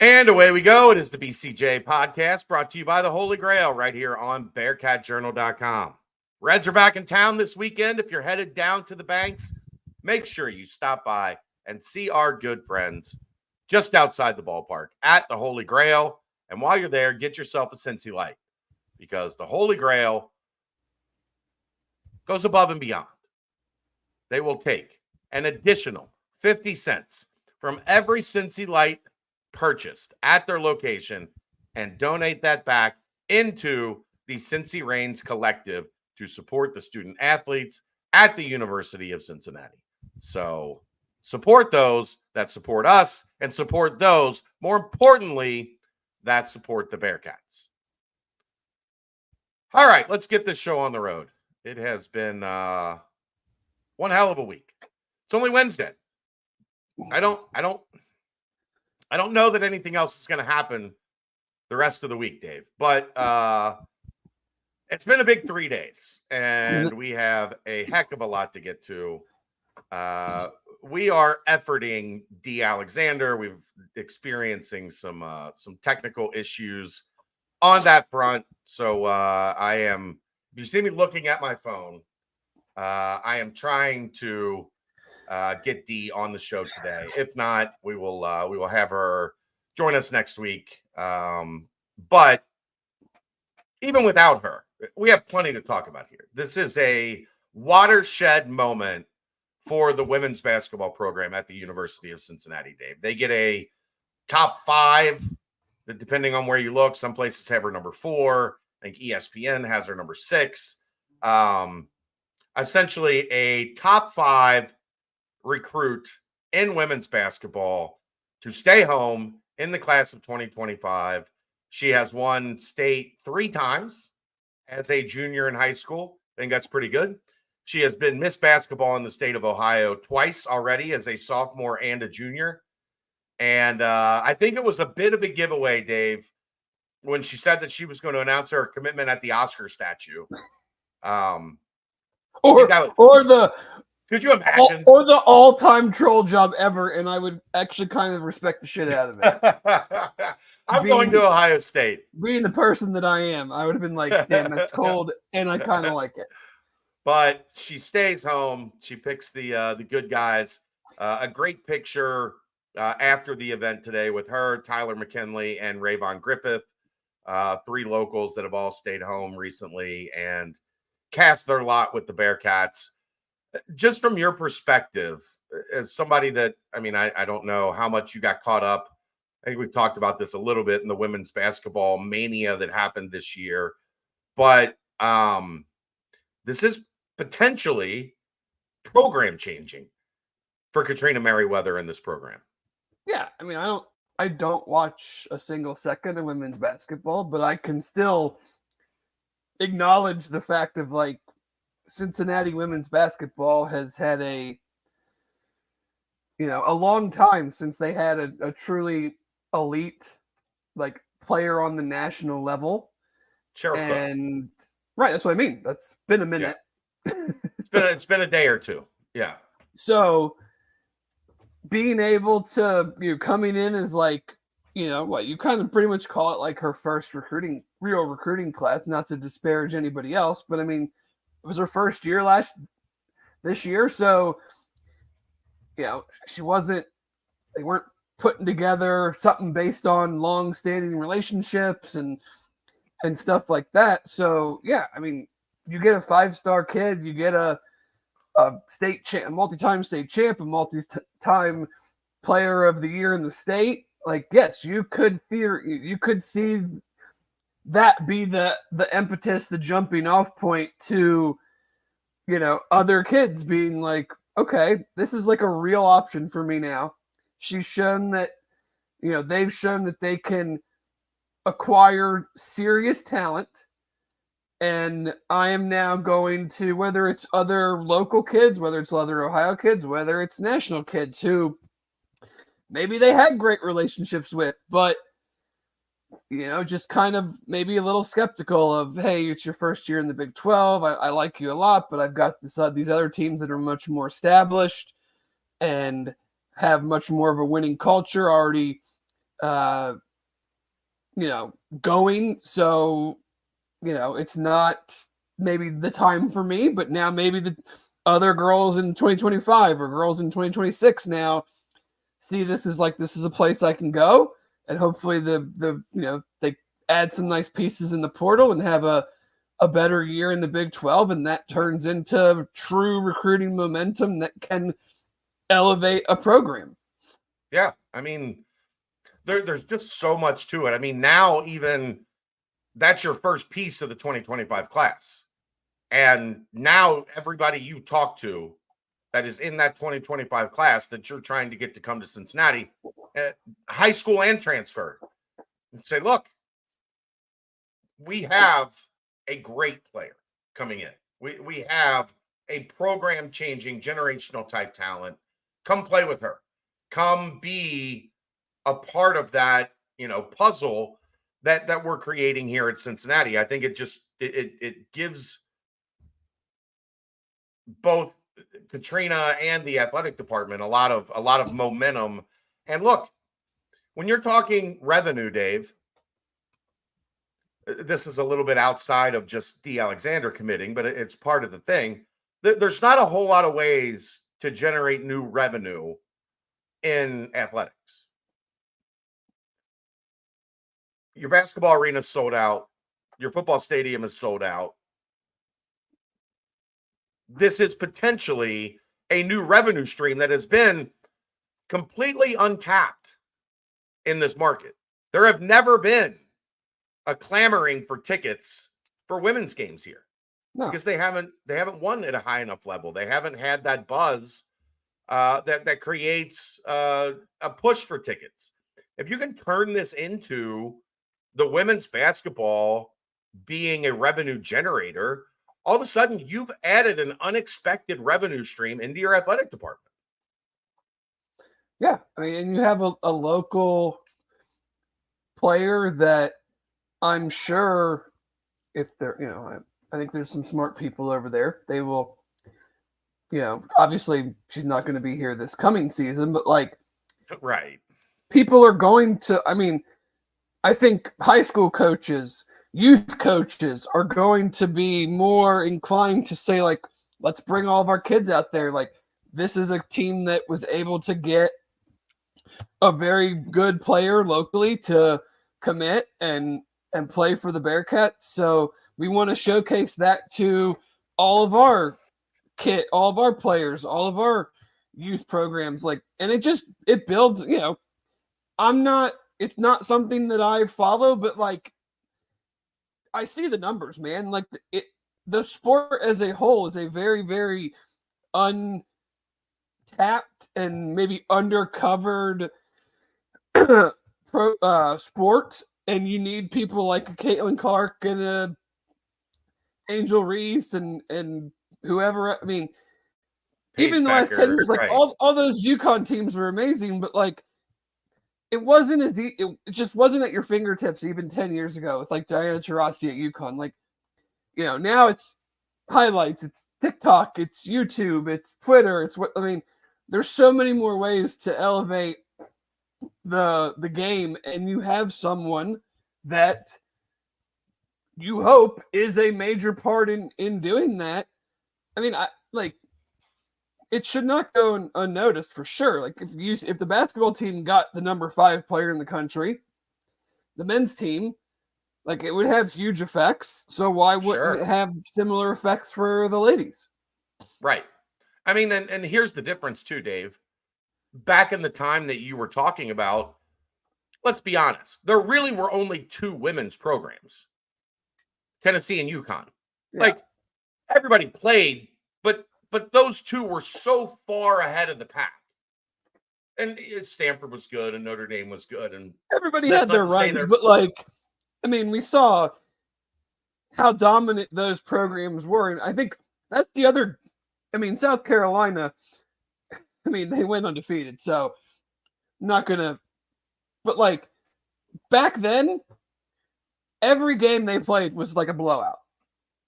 And away we go. It is the BCJ podcast brought to you by the Holy Grail right here on BearcatJournal.com. Reds are back in town this weekend. If you're headed down to the Banks, make sure you stop by and see our good friends just outside the ballpark at the Holy Grail. And while you're there, get yourself a Cincy Light because the Holy Grail goes above and beyond. They will take an additional 50 cents from every Cincy Light purchased at their location and donate that back into the Cincy Reigns Collective to support the student athletes at the University of Cincinnati. So support those that support us and support those, more importantly, that support the Bearcats. All right, let's get this show on the road. It has been one hell of a week. It's only Wednesday. I don't know that anything else is going to happen the rest of the week, Dave, but it's been a big 3 days, and we have a heck of a lot to get to. We are efforting Dee Alexander. We've experiencing some technical issues on that front. So if you see me looking at my phone, I am trying to get Dee on the show today. If not, we will have her join us next week. But even without her, we have plenty to talk about here. This is a watershed moment for the women's basketball program at the University of Cincinnati, Dave. They get a top 5, depending on where you look. Some places have her number 4. I think ESPN has her number 6. Essentially a top 5 recruit in women's basketball to stay home in the class of 2025. She has won state 3 times as a junior in high school. I think that's pretty good. She has been Miss Basketball in the state of Ohio twice already as a sophomore and a junior. And I think it was a bit of a giveaway, Dave, when she said that she was going to announce her commitment at the Oscar statue. Could you imagine? Or the all-time troll job ever, and I would actually kind of respect the shit out of it. I'm going to Ohio State. Being the person that I am, I would have been like, damn, that's cold, and I kind of like it. But she stays home. She picks the good guys. A great picture after the event today with her, Tyler McKinley, and Rayvon Griffith, 3 locals that have all stayed home recently and cast their lot with the Bearcats. Just from your perspective, as somebody that, I don't know how much you got caught up. I think we've talked about this a little bit in the women's basketball mania that happened this year. But this is potentially program changing for Katrina Merriweather in this program. Yeah, I don't watch a single second of women's basketball, but I can still acknowledge the fact of like Cincinnati women's basketball has had a long time since they had a truly elite like player on the national level. And right, that's what I mean. That's been a minute. Yeah. It's been a day or two. Yeah. So being able to coming in as like you kind of pretty much call it like her first real recruiting class, not to disparage anybody else, but it was her first year this year. So, they weren't putting together something based on long-standing relationships and stuff like that. So, yeah, you get a 5-star kid, you get a state champ, a multi-time state champ, a multi-time player of the year in the state. Like, yes, you could see that be the impetus, the jumping off point to, other kids being like, okay, this is like a real option for me now. She's shown that, they've shown that they can acquire serious talent. And I am now going to, whether it's other local kids, whether it's other Ohio kids, whether it's national kids who maybe they had great relationships with, but just kind of maybe a little skeptical of, hey, it's your first year in the Big 12. I like you a lot, but I've got these other teams that are much more established and have much more of a winning culture already going. So, it's not maybe the time for me, but now maybe the other girls in 2025 or girls in 2026 now see this is a place I can go, and hopefully they add some nice pieces in the portal and have a better year in the Big 12, and that turns into true recruiting momentum that can elevate a program. Yeah, I mean, there's just so much to it. I mean, now even that's your first piece of the 2025 class. And now everybody you talk to that is in that 2025 class that you're trying to get to come to Cincinnati, high school and transfer, and say, look, we have a great player coming in. We have a program-changing, generational type talent. Come play with her. Come be a part of that, puzzle that we're creating here at Cincinnati. I think it gives both Katrina and the athletic department a lot of momentum. And look, when you're talking revenue, Dave, this is a little bit outside of just Dee Alexander committing, but it's part of the thing. There's not a whole lot of ways to generate new revenue in athletics. Your basketball arena is sold out. Your football stadium is sold out. This is potentially a new revenue stream that has been completely untapped in this market. There have never been a clamoring for tickets for women's games here. No. Because they haven't won at a high enough level. They haven't had that buzz that creates a push for tickets. If you can turn this into the women's basketball being a revenue generator, all of a sudden you've added an unexpected revenue stream into your athletic department. Yeah, I mean, and you have a local player that I'm sure if they're, I think there's some smart people over there. They will, obviously she's not going to be here this coming season, but right. People are going to, I think high school coaches, youth coaches are going to be more inclined to say, let's bring all of our kids out there. This is a team that was able to get a very good player locally to commit and play for the Bearcats. So we want to showcase that to all of our all of our players, all of our youth programs. And it builds, it's not something that I follow, but I see the numbers, man. The sport as a whole is a very, very untapped and maybe undercovered sport, and you need people like a Caitlin Clark and a Angel Reese and whoever. Even in the last 10 years, right. all those UConn teams were amazing, but it wasn't it just wasn't at your fingertips even 10 years ago with Diana Taurasi at UConn. Now it's highlights, it's TikTok, it's YouTube, it's Twitter, there's so many more ways to elevate the game, and you have someone that you hope is a major part in doing that. It should not go unnoticed for sure. If the basketball team got the number 5 player in the country, the men's team, it would have huge effects. So why wouldn't it have similar effects for the ladies? Right. And here's the difference too, Dave. Back in the time that you were talking about, let's be honest, there really were only 2 women's programs, Tennessee and UConn. Yeah. Everybody played, but those 2 were so far ahead of the pack. And Stanford was good and Notre Dame was good. And everybody had their runs, but we saw how dominant those programs were. And I think that's the other, South Carolina, they went undefeated. So not going to, but back then, every game they played was a blowout.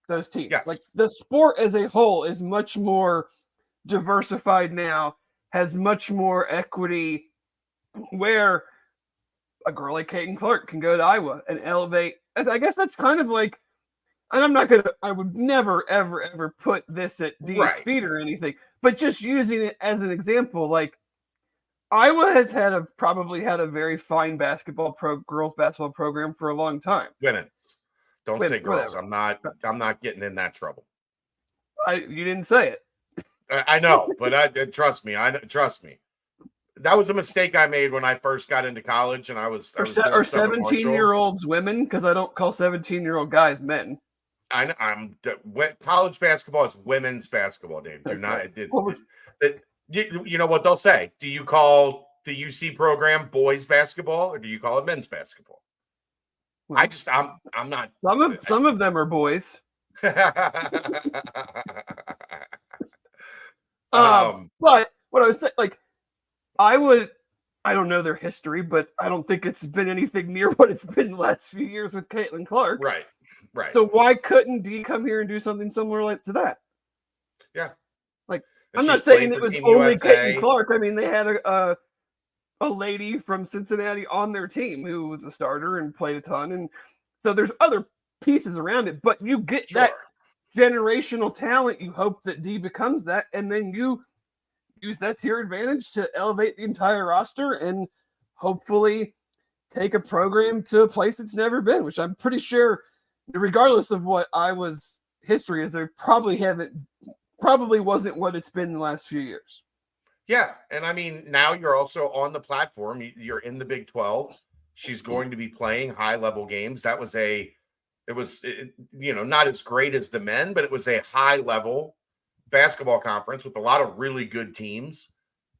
Those teams, yes. The sport as a whole is much more diversified now, has much more equity, where a girl like Caitlin Clark can go to Iowa and elevate. I guess that's kind of like, and I would never, ever, ever put this at Dee's feet or anything, but just using it as an example, like Iowa has probably had a very fine girls basketball program for a long time. Women. Don't say girls. Whatever. I'm not getting in that trouble. You didn't say it. I know, but trust me. Trust me. That was a mistake I made when I first got into college, and I was 17-year-olds women, because I don't call 17-year-old guys men. College basketball is women's basketball, Dave. Do not. You know what they'll say? Do you call the UC program boys basketball, or do you call it men's basketball? I'm not. Some of them are boys. But what I was saying, like, I don't know their history, but I don't think it's been anything near what it's been the last few years with Caitlin Clark. Right. So why couldn't Dee come here and do something similar to that? Yeah. Like, I'm not saying it was only Caitlin Clark. I mean, they had a lady from Cincinnati on their team who was a starter and played a ton, and so there's other pieces around it. But you get that generational talent. You hope that Dee becomes that, and then you use that to your advantage to elevate the entire roster and hopefully take a program to a place it's never been, which I'm pretty sure, regardless of what Iowa's history is, they probably wasn't what it's been the last few years. Yeah. And I mean, now you're also on the platform. You're in the Big 12. She's going to be playing high level games. It was not as great as the men, but it was a high level basketball conference with a lot of really good teams,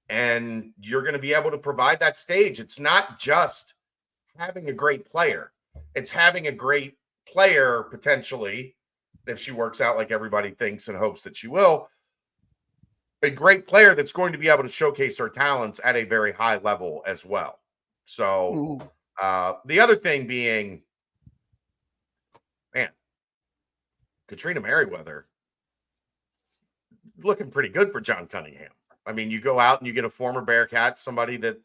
and you're going to be able to provide that stage. It's not just having a great player. It's having a great player, potentially, if she works out like everybody thinks and hopes that she will, a great player that's going to be able to showcase her talents at a very high level as well. So the other thing being, man, Katrina Merriweather looking pretty good for John Cunningham. I mean, you go out and you get a former Bearcat, somebody that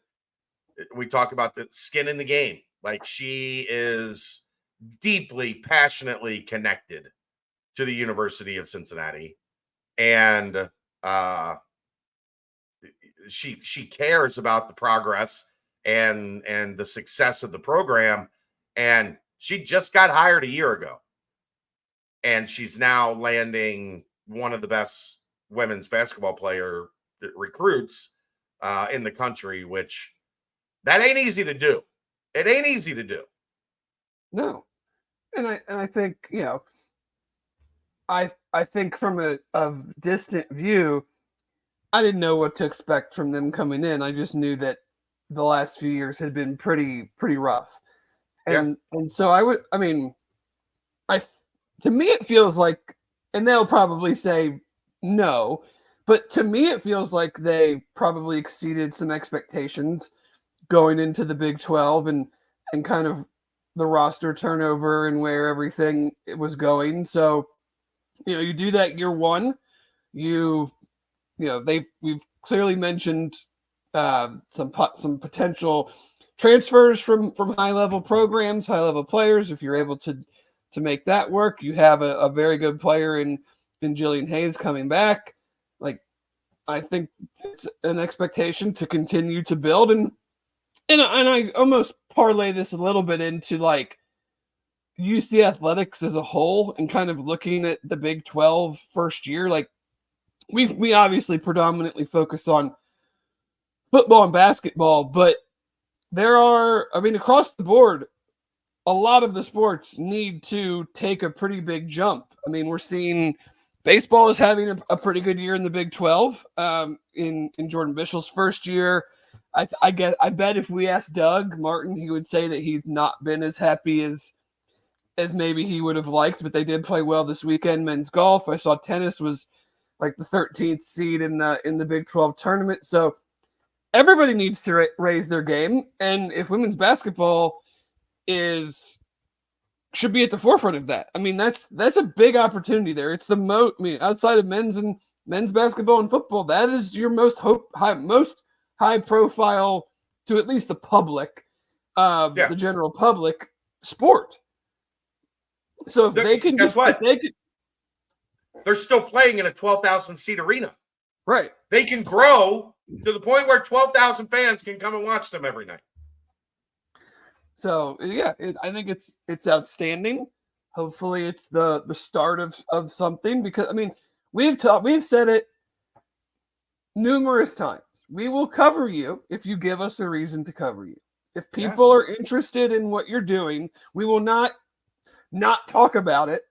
we talk about the skin in the game. Like, she is deeply, passionately connected to the University of Cincinnati. And she cares about the progress and the success of the program. And she just got hired a year ago. And she's now landing one of the best women's basketball player recruits in the country, which that ain't easy to do. It ain't easy to do. No. And I think, I think from a distant view, I didn't know what to expect from them coming in. I just knew that the last few years had been pretty rough. And so to me it feels like, and they'll probably say no, but to me it feels like they probably exceeded some expectations going into the Big 12 and kind of the roster turnover and where everything it was going. So, you do that year one. We've clearly mentioned some potential transfers from high level programs, high level players. If you're able to make that work, you have a very good player in Jillian Hayes coming back. Like, I think it's an expectation to continue to build, and I almost parlay this a little bit into like UC athletics as a whole and kind of looking at the Big 12 first year. Like, we obviously predominantly focus on football and basketball, but there are, across the board, a lot of the sports need to take a pretty big jump. We're seeing baseball is having a pretty good year in the Big 12 in Jordan Bischel's first year. I bet if we asked Doug Martin, he would say that he's not been as happy as maybe he would have liked, but they did play well this weekend. Men's golf, I saw tennis was like the 13th seed in the Big 12 tournament. So everybody needs to raise their game, and if women's basketball should be at the forefront of that. That's a big opportunity there. It's the outside of men's basketball and football, that is your most high profile, to at least the public, the general public sport. So if they can, guess what? If they can, they're still playing in a 12,000 seat arena. Right. They can grow to the point where 12,000 fans can come and watch them every night. So yeah, I think it's outstanding. Hopefully, it's the start of something, because I mean we've said it numerous times. We will cover you if you give us a reason to cover you. If people are interested in what you're doing, we will not talk about it.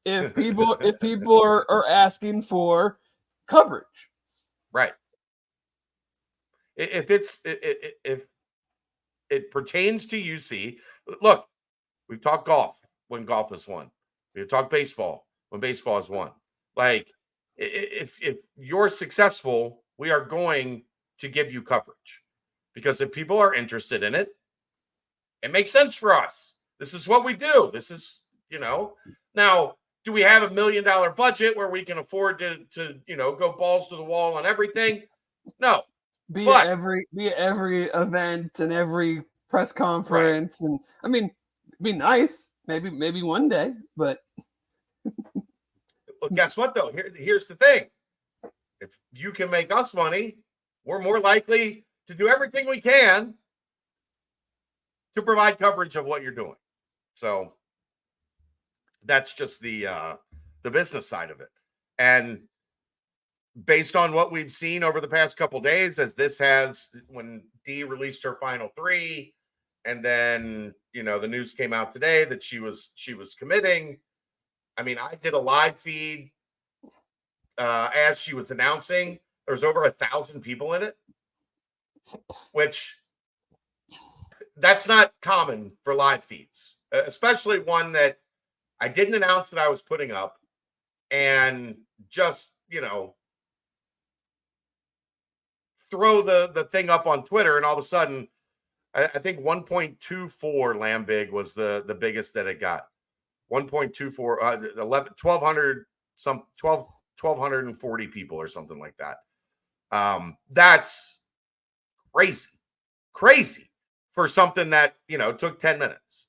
if people are asking for coverage, right? If it pertains to UC, look, we've talked golf when golf is won. We've talked baseball when baseball is won. Like, if you're successful, we are going to give you coverage, because if people are interested in it, it makes sense for us. This is what we do. This is, now, do we have $1 million budget where we can afford to go balls to the wall on everything? No. Be at every event and every press conference, right. And I mean, it'd be nice, maybe one day, but well, guess what though? Here's the thing: if you can make us money, we're more likely to do everything we can to provide coverage of what you're doing. So that's just the business side of it, and based on what we've seen over the past couple days, as this has, when Dee released her final 3, and then the news came out today that she was committing. I mean, I did a live feed as she was announcing. There's over 1,000 people in it, which that's not common for live feeds, especially one that I didn't announce that I was putting up, and just throw the thing up on Twitter, and all of a sudden, I think 1.24 Lambig was the biggest that it got. 1.24, 1,240 people or something like that. That's crazy for something that took 10 minutes.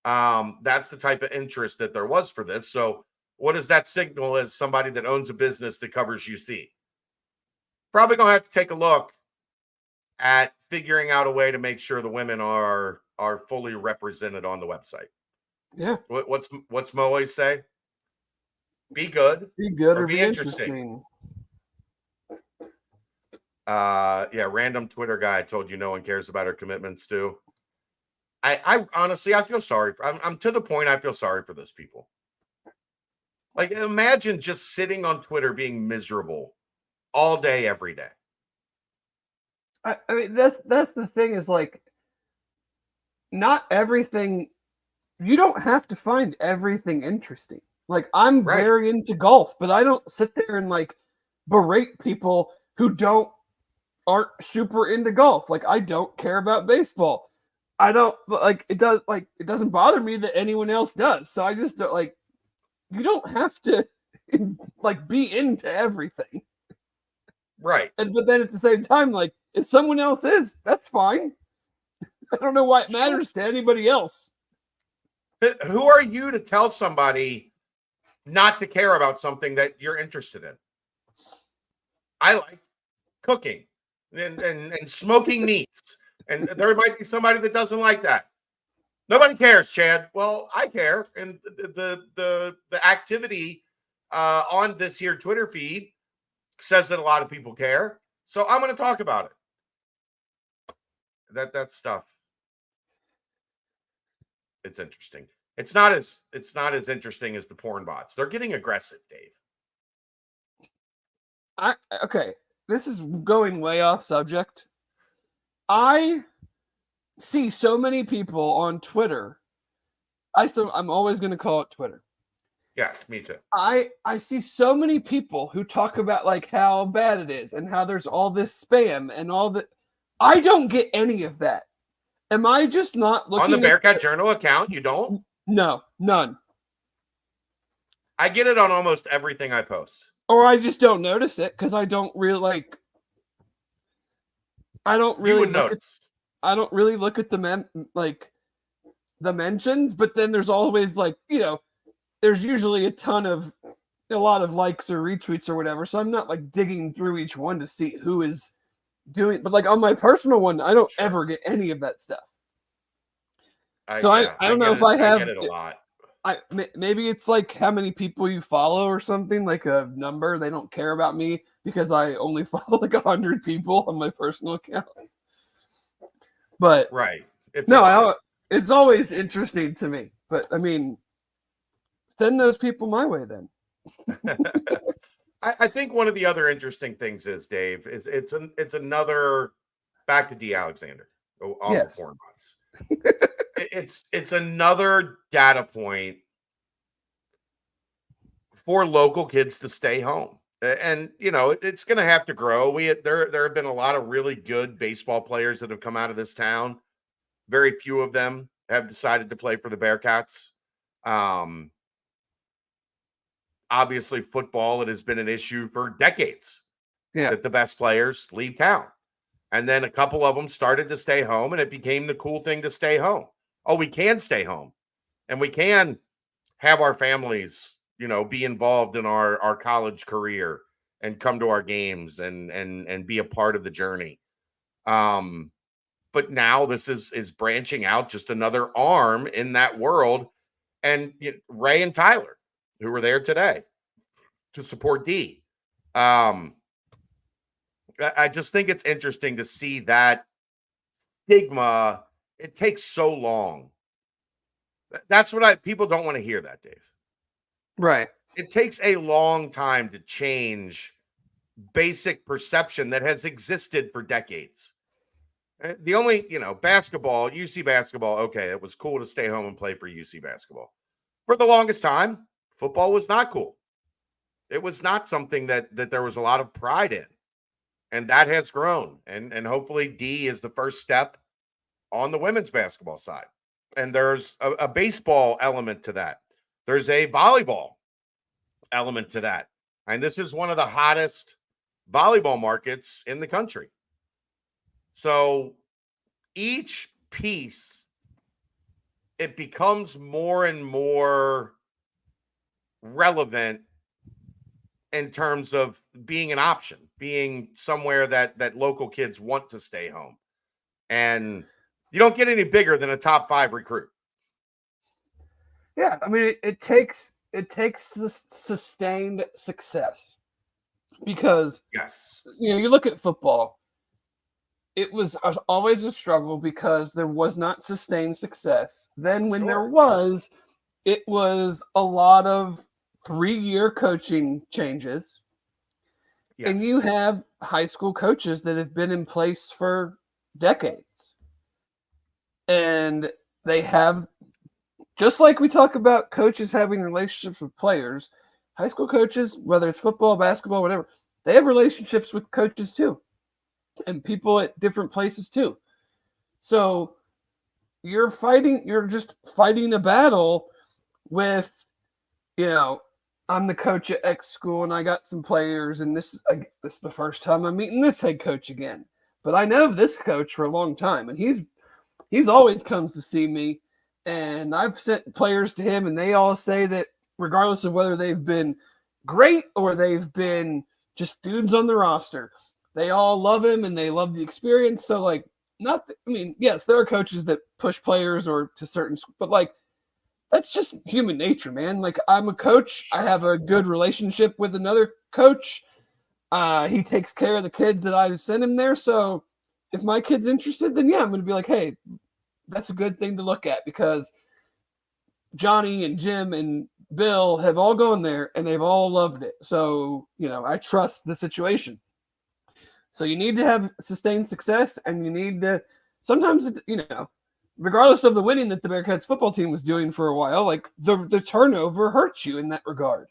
That's the type of interest that there was for this. So what does that signal as somebody that owns a business that covers UC? Probably gonna have to take a look at figuring out a way to make sure the women are fully represented on the website. Yeah. What's Mo always say? Be good or be interesting. Random Twitter guy told you no one cares about her commitments too. I honestly, I feel sorry I'm to the point I feel sorry for those people. Like, imagine just sitting on Twitter being miserable all day, every day. I mean, that's the thing, is like, not everything, you don't have to find everything interesting. Like, I'm very into golf, but I don't sit there and like berate people who aren't super into golf. Like, I don't care about baseball. I don't it doesn't bother me that anyone else does. So I just don't you don't have to be into everything. Right. But then at the same time, if someone else is, that's fine. I don't know why it matters to anybody else. Who are you to tell somebody not to care about something that you're interested in? I like cooking and smoking meats. And there might be somebody that doesn't like that. Nobody cares, Chad. Well, I care. And the activity on this here Twitter feed says that a lot of people care. So I'm going to talk about it. That stuff. It's interesting. It's not as interesting as the porn bots. They're getting aggressive, Dave. Okay. This is going way off subject. I see so many people on Twitter. I'm always going to call it Twitter. Yes, me too. I see so many people who talk about how bad it is and how there's all this spam and all that. I don't get any of that. Am I just not looking on the Bearcat Journal account? You don't? No, none. I get it on almost everything I post. Or I just don't notice it because I don't really You would notice. I don't really look at the the mentions, but then there's always like, there's usually a lot of likes or retweets or whatever. So I'm not like digging through each one to see who is doing, but like on my personal one, I don't ever get any of that stuff. I don't know if I have get it a lot. Maybe it's like how many people you follow or something, like a number. They don't care about me because I only follow like 100 people on my personal account. But right, it's always interesting to me. But I mean, send those people my way then. I think one of the other interesting things is, Dave, is it's another back to Dee Alexander off of Porn Bots. It's another data point for local kids to stay home. And it's going to have to grow. There have been a lot of really good baseball players that have come out of this town. Very few of them have decided to play for the Bearcats. Obviously, football, it has been an issue for decades that the best players leave town. And then a couple of them started to stay home, and it became the cool thing to stay home. Oh, we can stay home, and we can have our families, be involved in our college career and come to our games and be a part of the journey. But now this is branching out, just another arm in that world. And Ray and Tyler, who were there today to support Dee. I just think it's interesting to see that stigma. It takes so long. That's what people don't want to hear that, Dave. Right. It takes a long time to change basic perception that has existed for decades. The only, basketball, UC basketball, okay, it was cool to stay home and play for UC basketball. For the longest time, football was not cool. It was not something that there was a lot of pride in. And that has grown. And hopefully Dee is the first step on the women's basketball side. And there's a baseball element to that. There's a volleyball element to that. And this is one of the hottest volleyball markets in the country. So each piece, it becomes more and more relevant in terms of being an option, being somewhere that local kids want to stay home. And you don't get any bigger than a top 5 recruit. Yeah, I mean, it takes sustained success because you look at football. It was always a struggle because there was not sustained success. Then when there was, it was a lot of 3-year coaching changes. Yes. And you have high school coaches that have been in place for decades. And they have, just like we talk about coaches having relationships with players, high school coaches, whether it's football, basketball, whatever, they have relationships with coaches too. And people at different places too. So you're just fighting a battle with, I'm the coach at X school and I got some players and this is the first time I'm meeting this head coach again. But I know this coach for a long time and he's always comes to see me and I've sent players to him and they all say that regardless of whether they've been great or they've been just dudes on the roster, they all love him and they love the experience. So yes, there are coaches that push players or to certain, but that's just human nature, man. Like I'm a coach. I have a good relationship with another coach. He takes care of the kids that I send him there. So if my kid's interested, then I'm going to be like, hey, that's a good thing to look at because Johnny and Jim and Bill have all gone there and they've all loved it. So, I trust the situation. So you need to have sustained success and you need to sometimes, regardless of the winning that the Bearcats football team was doing for a while, the turnover hurts you in that regard.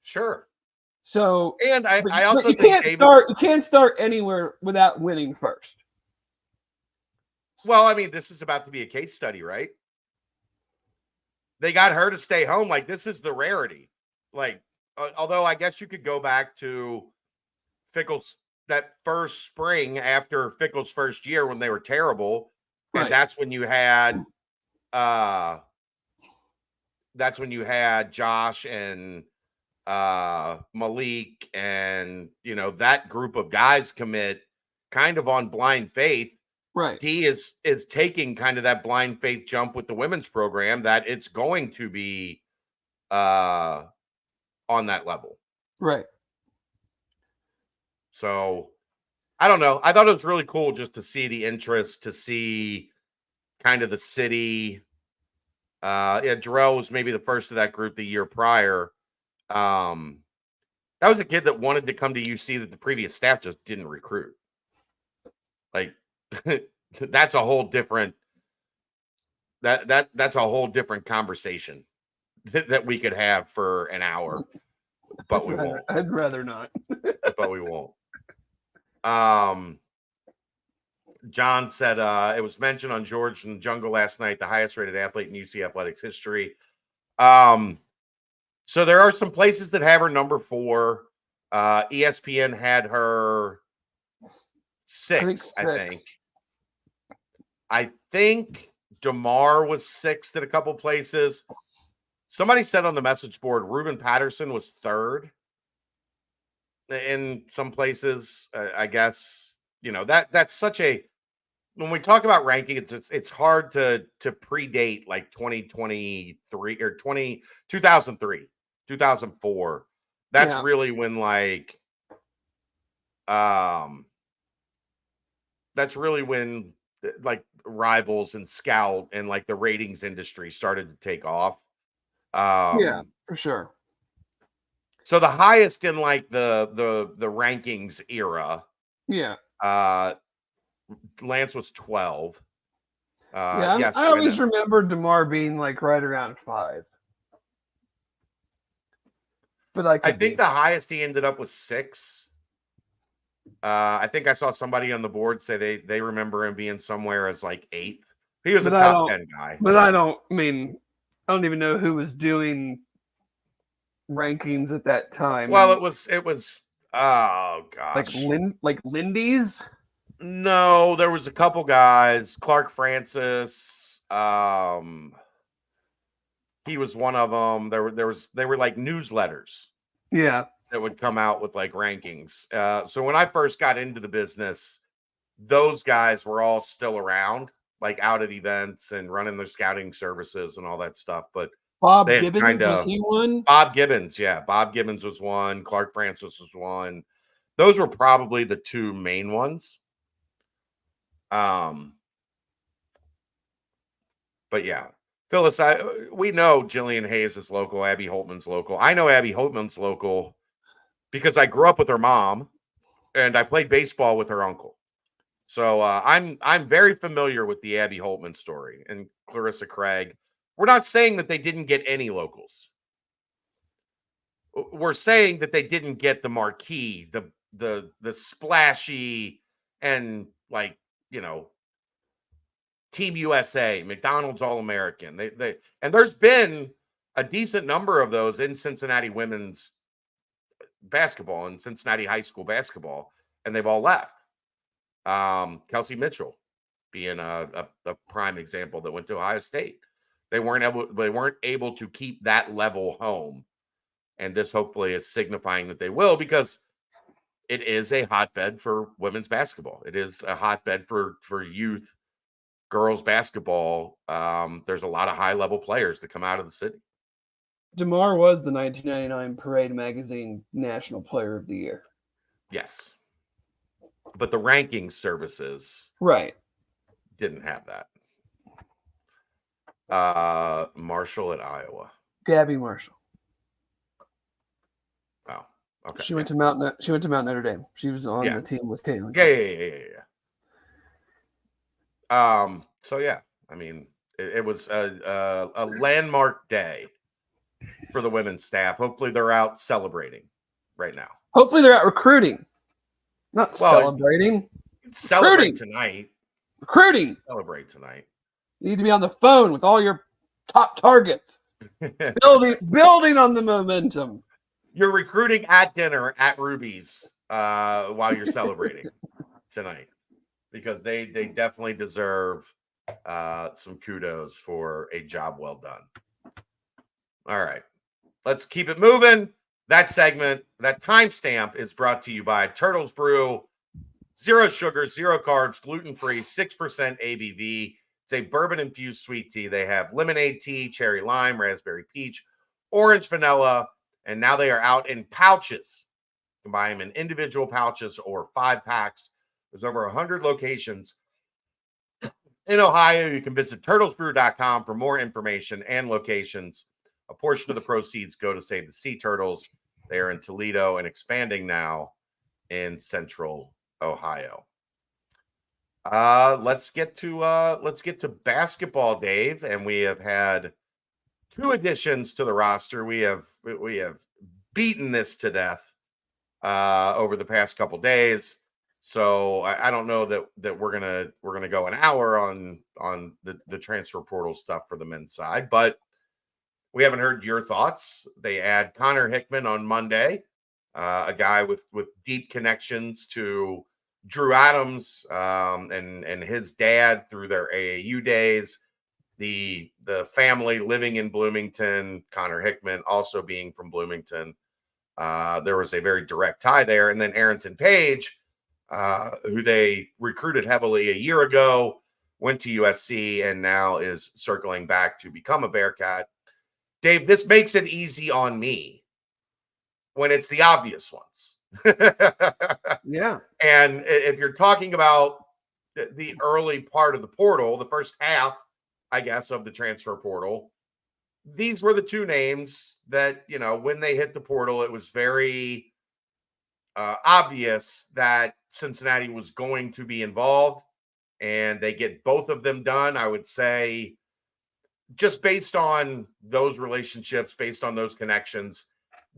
Sure. So, and I also you can't start anywhere without winning first. Well, I mean, this is about to be a case study, right? They got her to stay home. This is the rarity. Although I guess you could go back to Fickle's that first spring after Fickle's first year when they were terrible Right. And that's when you had Josh and Malik and that group of guys commit kind of on blind faith. Right. Dee is taking kind of that blind faith jump with the women's program that it's going to be on that level. Right. So I don't know. I thought it was really cool just to see the interest, to see kind of the city. Jarrell was maybe the first of that group the year prior. That was a kid that wanted to come to UC that the previous staff just didn't recruit. Like that's a whole different that's a whole different conversation that we could have for an hour, but we won't. I'd rather not. But we won't. John said it was mentioned on George in the Jungle last night, the highest rated athlete in UC athletics history. So there are some places that have her number 4. ESPN had her 6, I think DeMar was 6th at a couple places. Somebody said on the message board, Ruben Patterson was 3rd in some places. I guess, that's such a, when we talk about ranking, it's hard to predate like 2023 or 2003, 2004. That's really when that's really when like Rivals and Scout and like the ratings industry started to take off. Yeah, for sure. So the highest in like the rankings era. Yeah. Lance was 12. I always remember DeMar being like right around 5. But I think the highest he ended up was 6. I think I saw somebody on the board say they remember him being somewhere as like 8th. He was a top 10 guy. But I don't even know who was doing rankings at that time. Well, it was oh gosh. Like Lindy's? No, there was a couple guys. Clark Francis. He was one of them. They were like newsletters. Yeah. That would come out with like rankings. So when I first got into the business, those guys were all still around, like out at events and running their scouting services and all that stuff. But Bob Gibbons, was he one? Bob Gibbons, yeah. Bob Gibbons was one. Clark Francis was one. Those were probably the 2 main ones. But yeah, Phyllis, we know Jillian Hayes is local. Abby Holtman's local. I know Abby Holtman's local because I grew up with her mom and I played baseball with her uncle. So I'm very familiar with the Abby Holtman story and Clarissa Craig. We're not saying that they didn't get any locals. We're saying that they didn't get the marquee, the splashy, and like, Team USA, McDonald's All-American. They and there's been a decent number of those in Cincinnati women's basketball and Cincinnati high school basketball, and they've all left. Kelsey Mitchell being a prime example that went to Ohio State. They weren't able to keep that level home. And this hopefully is signifying that they will, because it is a hotbed for women's basketball. It is a hotbed for youth girls basketball. There's a lot of high-level players that come out of the city. DeMar was the 1999 Parade Magazine National Player of the Year. Yes. But the ranking services didn't have that. Marshall at Iowa. Gabby Marshall. Oh, okay. She went to Mount Notre Dame. She was on the team with Caitlin. Yeah. So yeah, I mean, it was a landmark day for the women's staff. Hopefully they're out celebrating right now. Hopefully they're out recruiting, not celebrating. Celebrate tonight. Recruiting. Celebrate tonight. You need to be on the phone with all your top targets. building on the momentum. You're recruiting at dinner at Ruby's while you're celebrating tonight, because they definitely deserve some kudos for a job well done. All right, let's keep it moving. That segment, that timestamp is brought to you by Turtles Brew. 0 sugar, 0 carbs, gluten-free, 6% ABV. It's a bourbon-infused sweet tea. They have lemonade tea, cherry lime, raspberry peach, orange vanilla, and now they are out in pouches. You can buy them in individual pouches or 5-packs. There's over 100 locations in Ohio. You can visit turtlesbrew.com for more information and locations. A portion of the proceeds go to Save the Sea Turtles. They are in Toledo and expanding now in Central Ohio. Let's get to basketball, Dave. And we have had 2 additions to the roster. We have beaten this to death over the past couple days. So I don't know that we're gonna go an hour on the transfer portal stuff for the men's side, but we haven't heard your thoughts. They add Connor Hickman on Monday, a guy with deep connections to Drew Adams and his dad through their AAU days. The family living in Bloomington, Connor Hickman also being from Bloomington. There was a very direct tie there. And then Arrington Page, who they recruited heavily a year ago, went to USC and now is circling back to become a Bearcat. Dave, this makes it easy on me when it's the obvious ones. Yeah. And if you're talking about the early part of the portal, the first half, I guess, of the transfer portal, these were the 2 names that, when they hit the portal, it was very obvious that Cincinnati was going to be involved, and they get both of them done. I would say, just based on those relationships, based on those connections,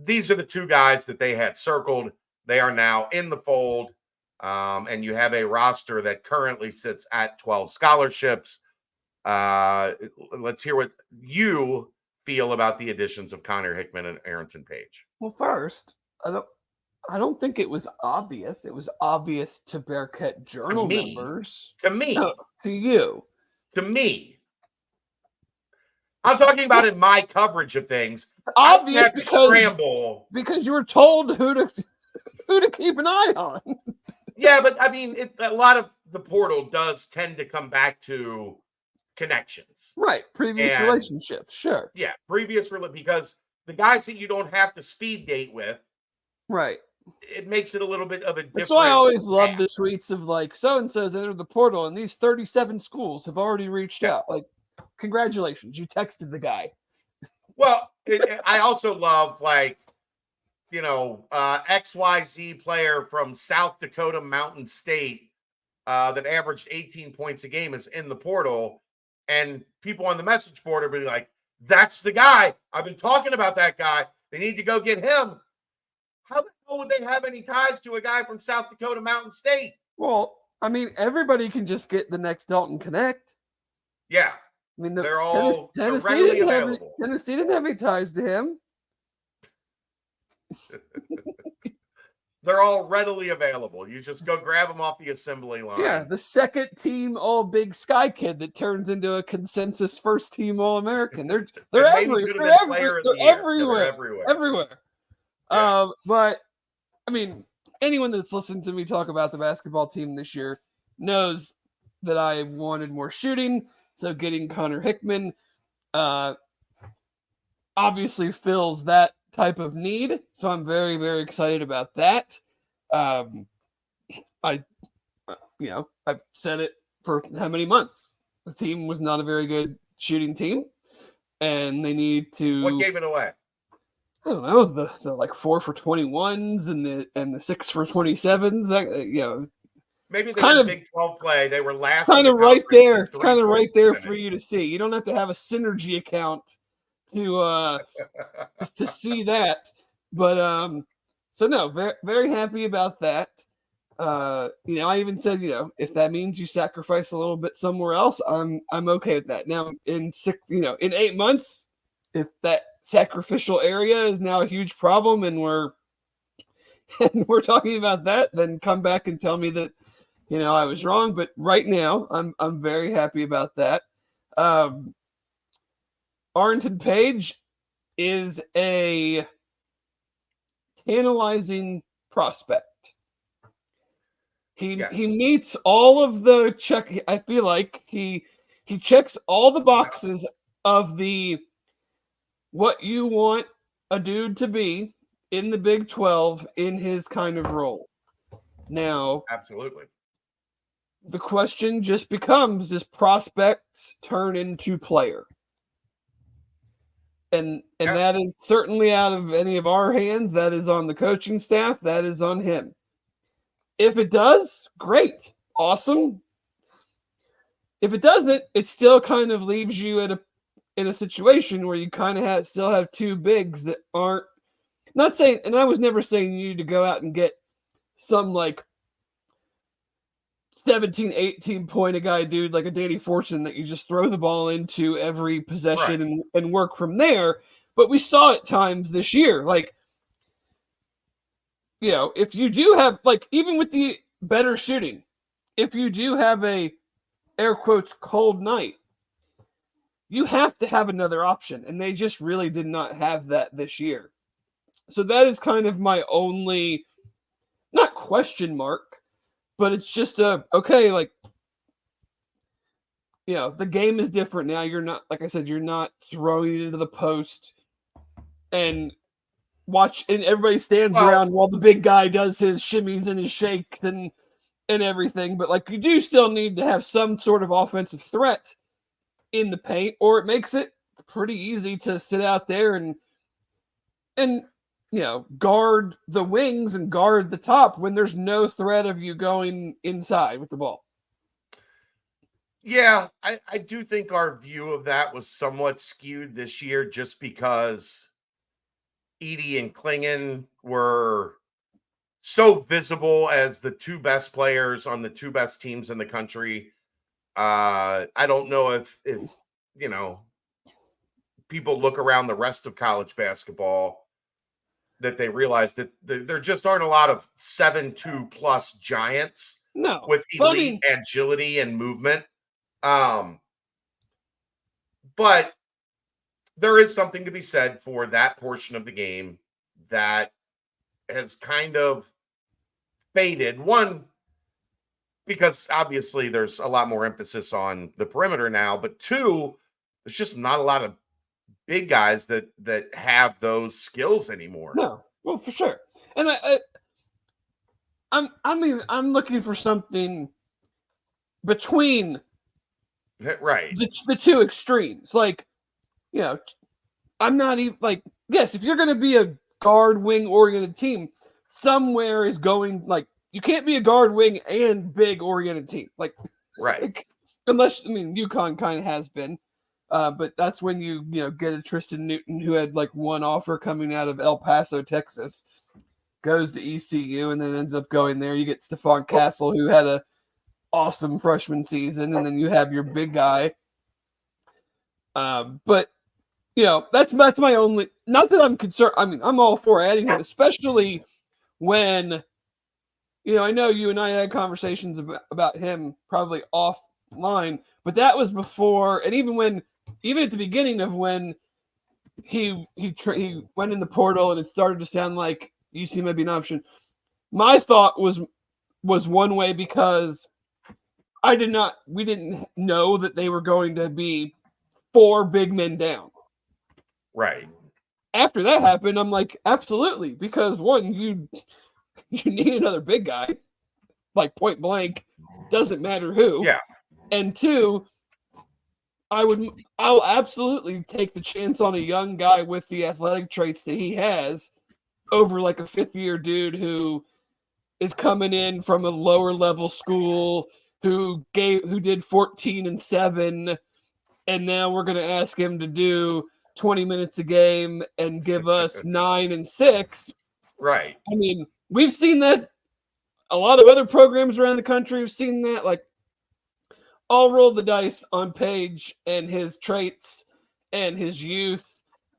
these are the 2 guys that they had circled. They are now in the fold, and you have a roster that currently sits at 12 scholarships. Let's hear what you feel about the additions of Connor Hickman and Arrington Page. Well, first, I don't think it was obvious. It was obvious to Bearcat Journal members. To me. No, to you. To me. I'm talking about in my coverage of things. Obvious because you were told who to keep an eye on. Yeah, but I mean, a lot of the portal does tend to come back to connections. Right. Previous relationships. Sure. Yeah. Because the guys that you don't have to speed date with. Right. It makes it a little bit of a different. That's why I always love the tweets of like, so-and-so's entered the portal and these 37 schools have already reached out. Like, congratulations. You texted the guy. Well, I also love XYZ player from South Dakota Mountain State that averaged 18 points a game is in the portal. And people on the message board are really like, that's the guy. I've been talking about that guy. They need to go get him. How the hell would they have any ties to a guy from South Dakota Mountain State? Well, I mean, everybody can just get the next Dalton Connect. Yeah. I mean, they're all Tennessee didn't have any ties to him. They're all readily available. You just go grab them off the assembly line. Yeah, the second team All Big Sky kid that turns into a consensus first team All American. They're everywhere. Yeah. But I mean, anyone that's listened to me talk about the basketball team this year knows that I wanted more shooting. So getting Connor Hickman obviously fills that type of need. So I'm very, very excited about that. I've said it for how many months. The team was not a very good shooting team, and they need to. What gave it away? I don't know, the like 4 for 21s and the 6 for 27s. Maybe they had Big 12 play. They were last. Kind of right there. It's kind of right there for you to see. You don't have to have a synergy account to just to see that. But so no, very, very happy about that. I even said, if that means you sacrifice a little bit somewhere else, I'm okay with that. Now in 8 months, if that sacrificial area is now a huge problem and we're talking about that, then come back and tell me that I was wrong, but right now I'm very happy about that. Arlington Page is a tantalizing prospect. He meets all of the check. I feel like he checks all the boxes of the what you want a dude to be in the Big 12 in his kind of role. Now, absolutely. The question just becomes, does prospects turn into player? And that is certainly out of any of our hands. That is on the coaching staff. That is on him. If it does, great. Awesome. If it doesn't, it still kind of leaves you in a situation where you kind of still have two bigs that aren't, not saying, and I was never saying you need to go out and get some like 17, 18 point a guy dude like a Danny Fortune that you just throw the ball into every possession and work from there. But we saw at times this year, like, if you do have, like, even with the better shooting, if you do have a air quotes cold night, you have to have another option. And they just really did not have that this year. So that is kind of my only, not question mark, but it's just okay, like, the game is different now. You're not, like I said, you're not throwing it into the post and everybody stands around while the big guy does his shimmies and his shakes and everything. But like, you do still need to have some sort of offensive threat in the paint, or it makes it pretty easy to sit out there and guard the wings and guard the top when there's no threat of you going inside with the ball. Yeah, I do think our view of that was somewhat skewed this year just because Edey and Klingon were so visible as the two best players on the two best teams in the country. I don't know if people look around the rest of college basketball that they realize that there just aren't a lot of 7'2" plus giants with elite agility and movement. But there is something to be said for that portion of the game that has kind of faded. One, because obviously there's a lot more emphasis on the perimeter now, but two, there's just not a lot of big guys that have those skills anymore. No, well, for sure. And I'm looking for something between the two extremes. Like, I'm not even like, yes, if you're going to be a guard wing oriented team, somewhere is going, like, you can't be a guard wing and big oriented team. Like, unless, UConn kind of has been. But that's when you get a Tristan Newton who had like one offer coming out of El Paso, Texas, goes to ECU and then ends up going there. You get Stephon Castle, who had a awesome freshman season, and then you have your big guy. But that's my only. Not that I'm concerned. I'm all for adding him, especially when I know you and I had conversations about him probably offline, but that was before, and even at the beginning of when he went in the portal and it started to sound like UC might be an option. My thought was one way because we didn't know that they were going to be 4 big men down. Right. After that happened, I'm like, absolutely, because one, you need another big guy, like point blank, doesn't matter who. Yeah. And two, I'll absolutely take the chance on a young guy with the athletic traits that he has over like a 5th-year dude who is coming in from a lower level school who did 14-7, and now we're going to ask him to do 20 minutes a game and give us 9-6. Right. We've seen that. A lot of other programs around the country have seen that. Like, I'll roll the dice on Page and his traits and his youth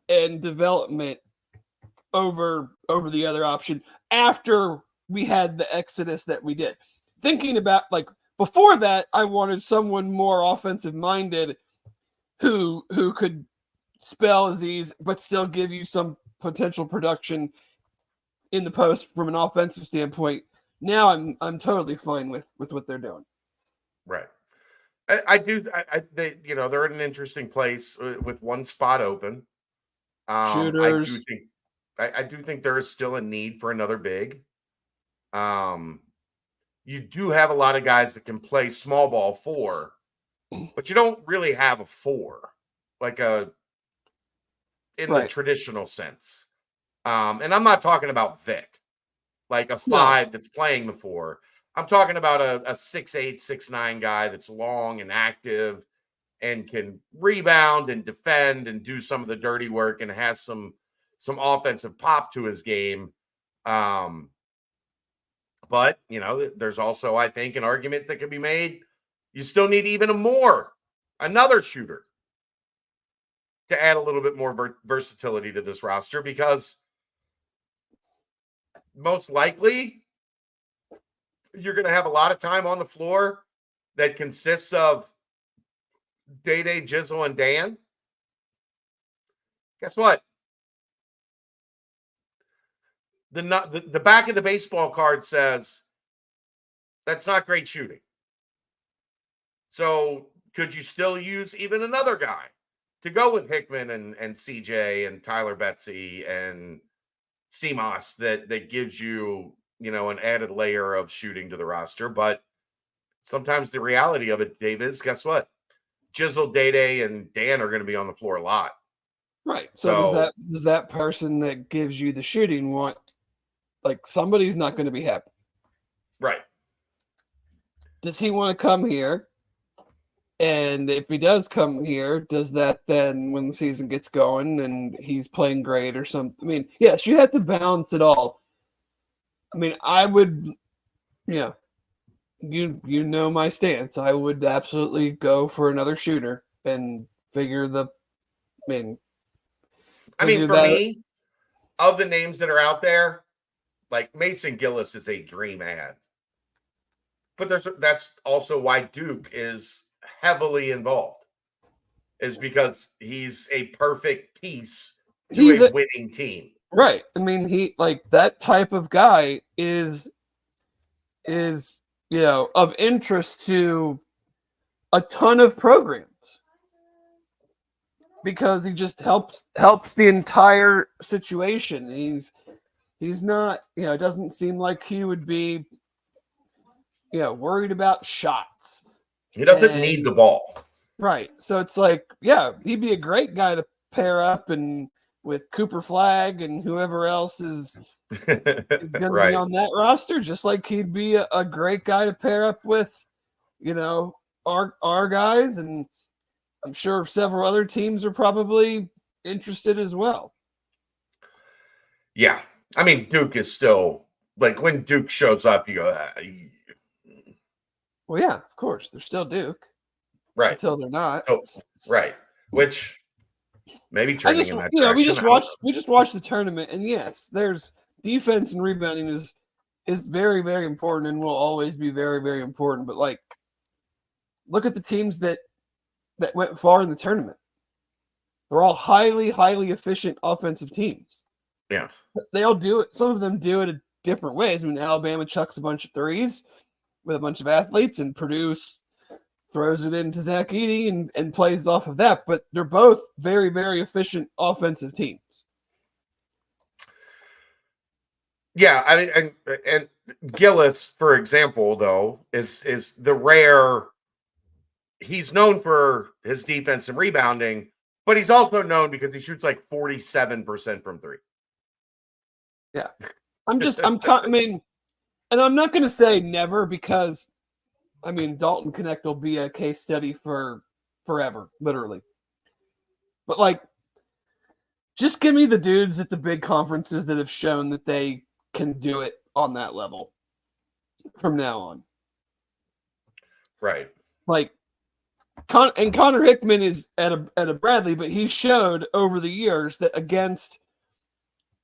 and development over the other option after we had the exodus that we did. thinking about, like, before that, I wanted someone more offensive minded who could spell Aziz but still give you some potential production in the post from an offensive standpoint. Now I'm totally fine with what they're doing. Right. They're in an interesting place with one spot open. Shooters. I do think there is still a need for another big. You do have a lot of guys that can play small ball 4, but you don't really have a 4, like the traditional sense. And I'm not talking about Vic, like a 5 that's playing the 4. I'm talking about a 6'8", 6'9" guy that's long and active and can rebound and defend and do some of the dirty work and has some offensive pop to his game. But, there's also, I think, an argument that can be made. You still need even another shooter to add a little bit more versatility to this roster, because most likely you're going to have a lot of time on the floor that consists of Day-Day, Jizzle, and Dan. Guess what? The back of the baseball card says that's not great shooting. So could you still use even another guy to go with Hickman and CJ and Tyler Betsy and CMOS that gives you, an added layer of shooting to the roster? But sometimes the reality of it, Dave, is, guess what? Jizzle, Day-Day, and Dan are going to be on the floor a lot. Right. So does that person that gives you the shooting want, like, somebody's not going to be happy? Right. Does he want to come here? And if he does come here, does that then, when the season gets going and he's playing great or something? I mean, yes, you have to balance it all. I mean, I would, you know my stance. I would absolutely go for another shooter and figure for me, of the names that are out there, like Mason Gillis is a dream ad. But that's also why Duke is heavily involved, is because he's a perfect piece to a winning team. Right. I mean, he, like, that type of guy is of interest to a ton of programs, because he just helps the entire situation. He's not, it doesn't seem like he would be, worried about shots. He doesn't need the ball. Right. So it's like, he'd be a great guy to pair up and with Cooper Flagg and whoever else is going to be on that roster, just like he'd be a great guy to pair up with, our guys. And I'm sure several other teams are probably interested as well. Yeah. I mean, Duke is still, like, when Duke shows up, you go, well, yeah, of course. They're still Duke. Right. Until they're not. Oh, right. Which maybe trending in that direction. We just watched the tournament, and yes, there's defense and rebounding is very, very important and will always be very, very important. But, like, look at the teams that went far in the tournament. They're all highly, highly efficient offensive teams. Yeah. They all do it. Some of them do it in different ways. I mean, Alabama chucks a bunch of threes with a bunch of athletes, and Purdue throws it into Zach Edey and plays off of that. But they're both very, very efficient offensive teams. Yeah, I mean, and Gillis, for example, though, is the rare. He's known for his defense and rebounding, but he's also known because he shoots like 47% from three. Yeah, I mean, and I'm not going to say never, because, I mean, Dalton Connect will be a case study for forever, literally. But, like, just give me the dudes at the big conferences that have shown that they can do it on that level from now on. Right. Like, Connor Hickman is at a Bradley, but he showed over the years that against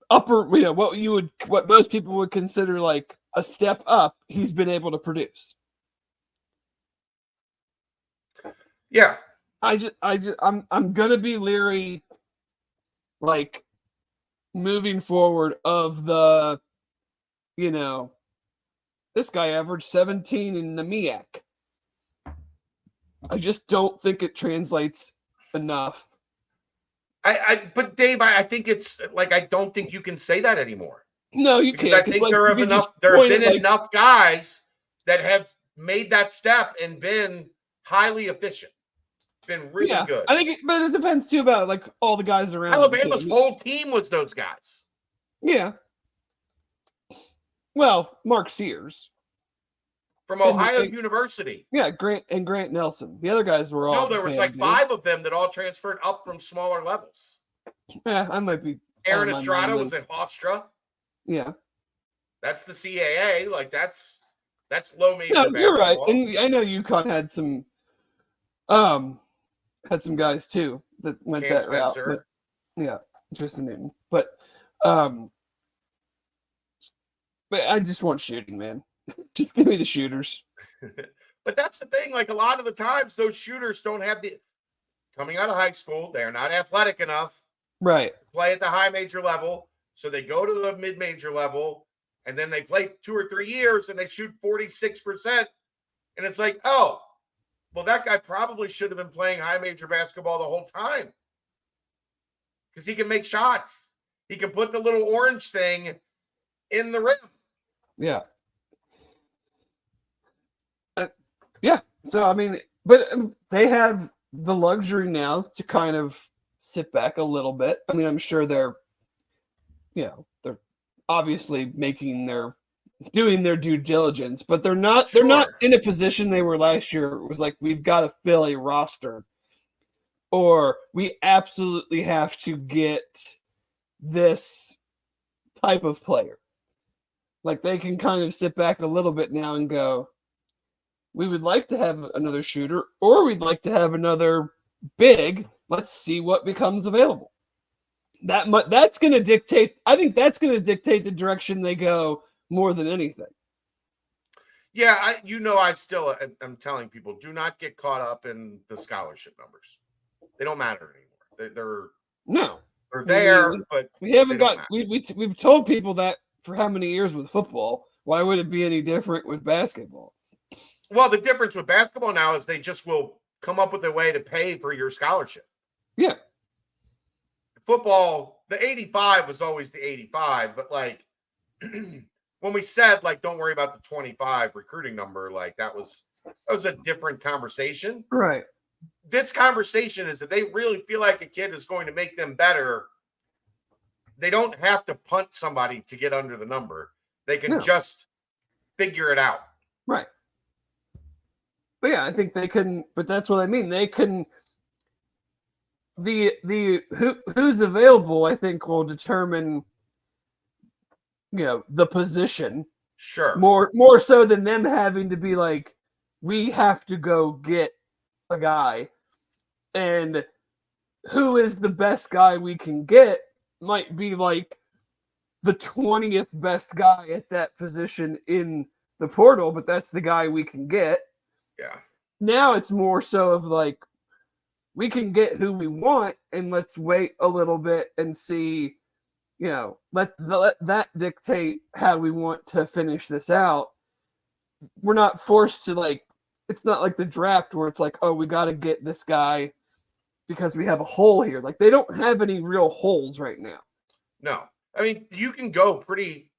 upper, what most people would consider like a step up, he's been able to produce. Yeah. I'm gonna be leery, like, moving forward of the, this guy averaged 17 in the MEAC. I just don't think it translates enough. But Dave, I think it's like, I don't think you can say that anymore. No, you Because can't. I think like, there have been enough guys that have made that step and been highly efficient. Been really good. I think, but it depends too about like all the guys around. Alabama's whole team was those guys. Yeah. Well, Mark Sears from Ohio University. Yeah, Grant Nelson. The other guys were all. No, there was like 5 of them that all transferred up from smaller levels. Yeah, I might be. Aaron Estrada was at Hofstra. Yeah, that's the CAA. Like that's low major. No, basketball. You're right, and I know UConn had some guys too that went Cam that route. Spencer. But, yeah, Tristan Newton, but I just want shooting, man. Just give me the shooters. But that's the thing. Like a lot of the times, those shooters don't have coming out of high school. They're not athletic enough, right, to play at the high major level. So they go to the mid major level, and then they play 2 or 3 years, and they shoot 46%. And it's like, oh, well, that guy probably should have been playing high major basketball the whole time because he can make shots. He can put the little orange thing in the rim. Yeah. Yeah. So, I mean, but they have the luxury now to kind of sit back a little bit. I mean, I'm sure they're obviously doing their due diligence, but they're not in a position they were last year. It was like, we've got to fill a roster, or we absolutely have to get this type of player. Like, they can kind of sit back a little bit now and go, we would like to have another shooter, or we'd like to have another big. Let's see what becomes available. That's going to dictate. I think that's going to dictate the direction they go more than anything. Yeah, I'm telling people, do not get caught up in the scholarship numbers. They don't matter anymore. They're there, but we haven't got. We've told people that for how many years with football. Why would it be any different with basketball? Well, the difference with basketball now is they just will come up with a way to pay for your scholarship. Yeah. Football, the 85 was always the 85, but like when we said, like, don't worry about the 25 recruiting number, like that was a different conversation. Right. This conversation is that they really feel like a kid is going to make them better. They don't have to punt somebody to get under the number. They can just figure it out. Right. But yeah, I think they can, but that's what I mean. They can, who's available, I think, will determine, the position. Sure. More so than them having to be like, we have to go get a guy, and who is the best guy we can get might be like the 20th best guy at that position in the portal, but that's the guy we can get. Yeah. Now it's more so of like, we can get who we want, and let's wait a little bit and see, let that dictate how we want to finish this out. We're not forced to, like, it's not like the draft where it's like, oh, we got to get this guy because we have a hole here. Like, they don't have any real holes right now. No. I mean, you can go pretty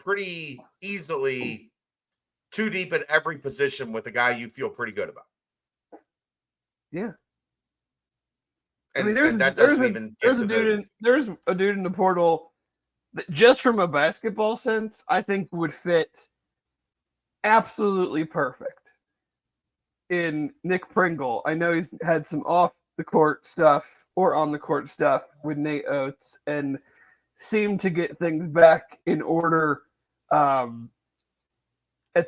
easily too deep at every position with a guy you feel pretty good about. Yeah. And, I mean, there's a dude in the portal that, just from a basketball sense, I think would fit absolutely perfect in Nick Pringle. I know he's had some off the court stuff or on the court stuff with Nate Oates and seemed to get things back in order at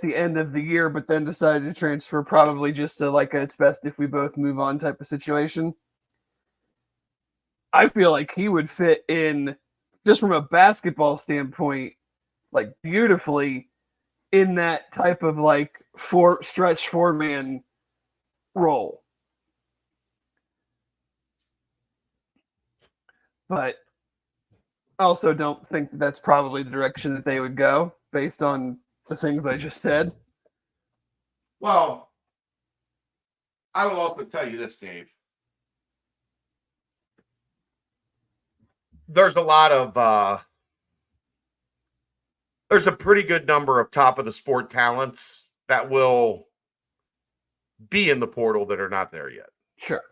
the end of the year, but then decided to transfer, probably just to like it's best if we both move on type of situation. I feel like he would fit in, just from a basketball standpoint, like beautifully in that type of like stretch 4-man role. But I also don't think that that's probably the direction that they would go based on the things I just said. Well, I will also tell you this, Dave. There's a lot of there's a pretty good number of top of the sport talents that will be in the portal that are not there yet. Sure.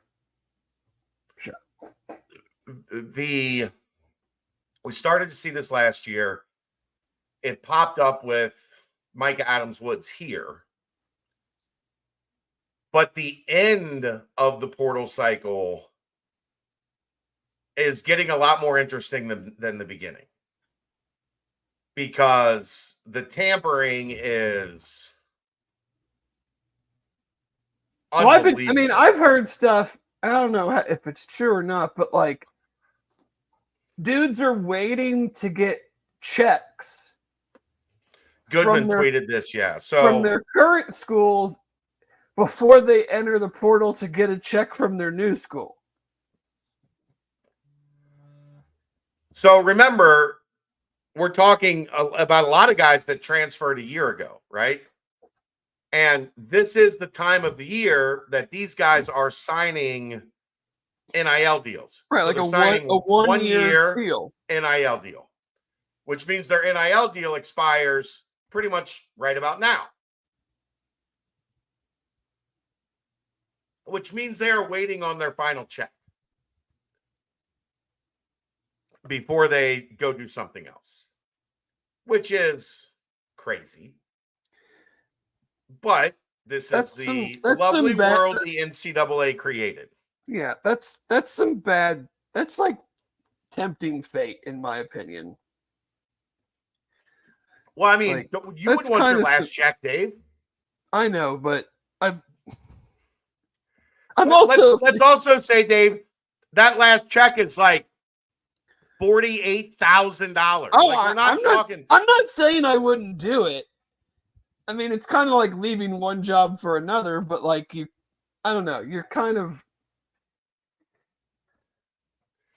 We started to see this last year. It popped up with Micah Adams-Woods here. But the end of the portal cycle is getting a lot more interesting than the beginning. Because the tampering is unbelievable. I've heard stuff. I don't know if it's true or not, but like dudes are waiting to get checks. Goodman tweeted this, yeah. So from their current schools before they enter the portal to get a check from their new school. So remember, we're talking about a lot of guys that transferred a year ago, right? And this is the time of the year that these guys are signing NIL deals. Right, so like a one year deal. NIL deal, which means their NIL deal expires pretty much right about now. Which means they are waiting on their final check before they go do something else, which is crazy. But this is the lovely world the NCAA created. Yeah, that's some bad. That's like tempting fate, in my opinion. Well, I mean, you would want your last check, Dave. I know, but let's also say, Dave, that last check is like $48,000. Oh, I'm not saying I wouldn't do it. I mean, it's kind of like leaving one job for another, but like I don't know. You're kind of,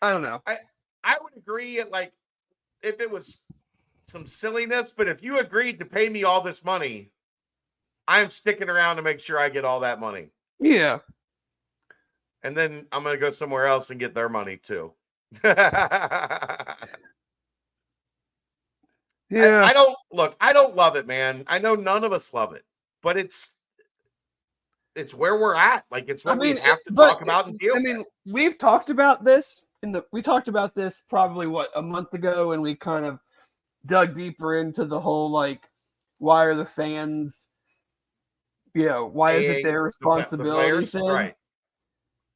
I don't know. I would agree like if it was some silliness, but if you agreed to pay me all this money, I'm sticking around to make sure I get all that money. Yeah. And then I'm going to go somewhere else and get their money too. Yeah. I don't love it, man. I know none of us love it, but it's where we're at. Like it's what we have to talk about and deal with. I mean, we've talked about this we talked about this probably a month ago, and we kind of dug deeper into the whole like, why are the fans, why is it their responsibility thing? Right.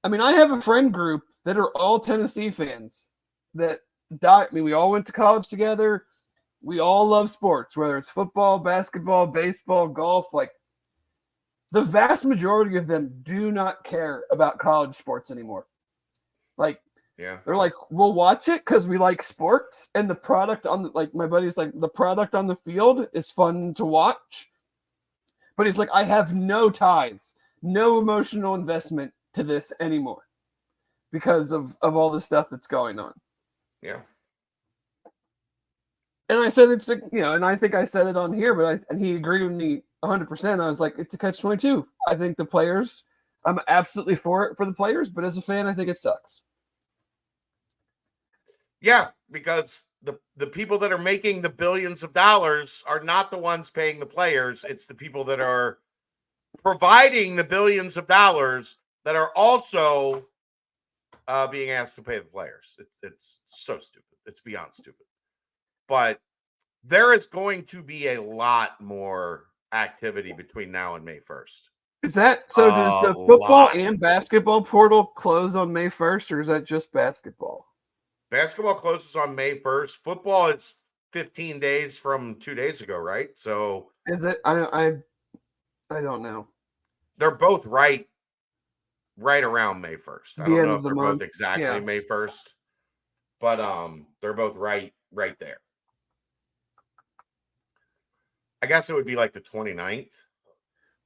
I mean, I have a friend group that are all Tennessee fans that die. I mean, we all went to college together. We all love sports, whether it's football, basketball, baseball, golf. Like the vast majority of them do not care about college sports anymore. Like, yeah, they're like, we'll watch it because we like sports, and the product on my buddy's like, the product on the field is fun to watch. But he's like, I have no ties, no emotional investment to this anymore because of all the stuff that's going on. Yeah. And I said it's and I think I said it on here, and he agreed with me 100%. I was like, it's a catch-22. I think the players, I'm absolutely for it for the players, but as a fan, I think it sucks. Yeah, because the people that are making the billions of dollars are not the ones paying the players. It's the people that are providing the billions of dollars that are also being asked to pay the players. It's so stupid. It's beyond stupid. But there is going to be a lot more activity between now and May 1st. Is that so? Does the football and basketball portal close on May 1st, or is that just basketball? Basketball closes on May 1st. Football is 15 days from 2 days ago, right? So is it? I don't know. They're both right around May 1st. I don't know if they're both exactly May 1st, but they're both right there. I guess it would be like the 29th.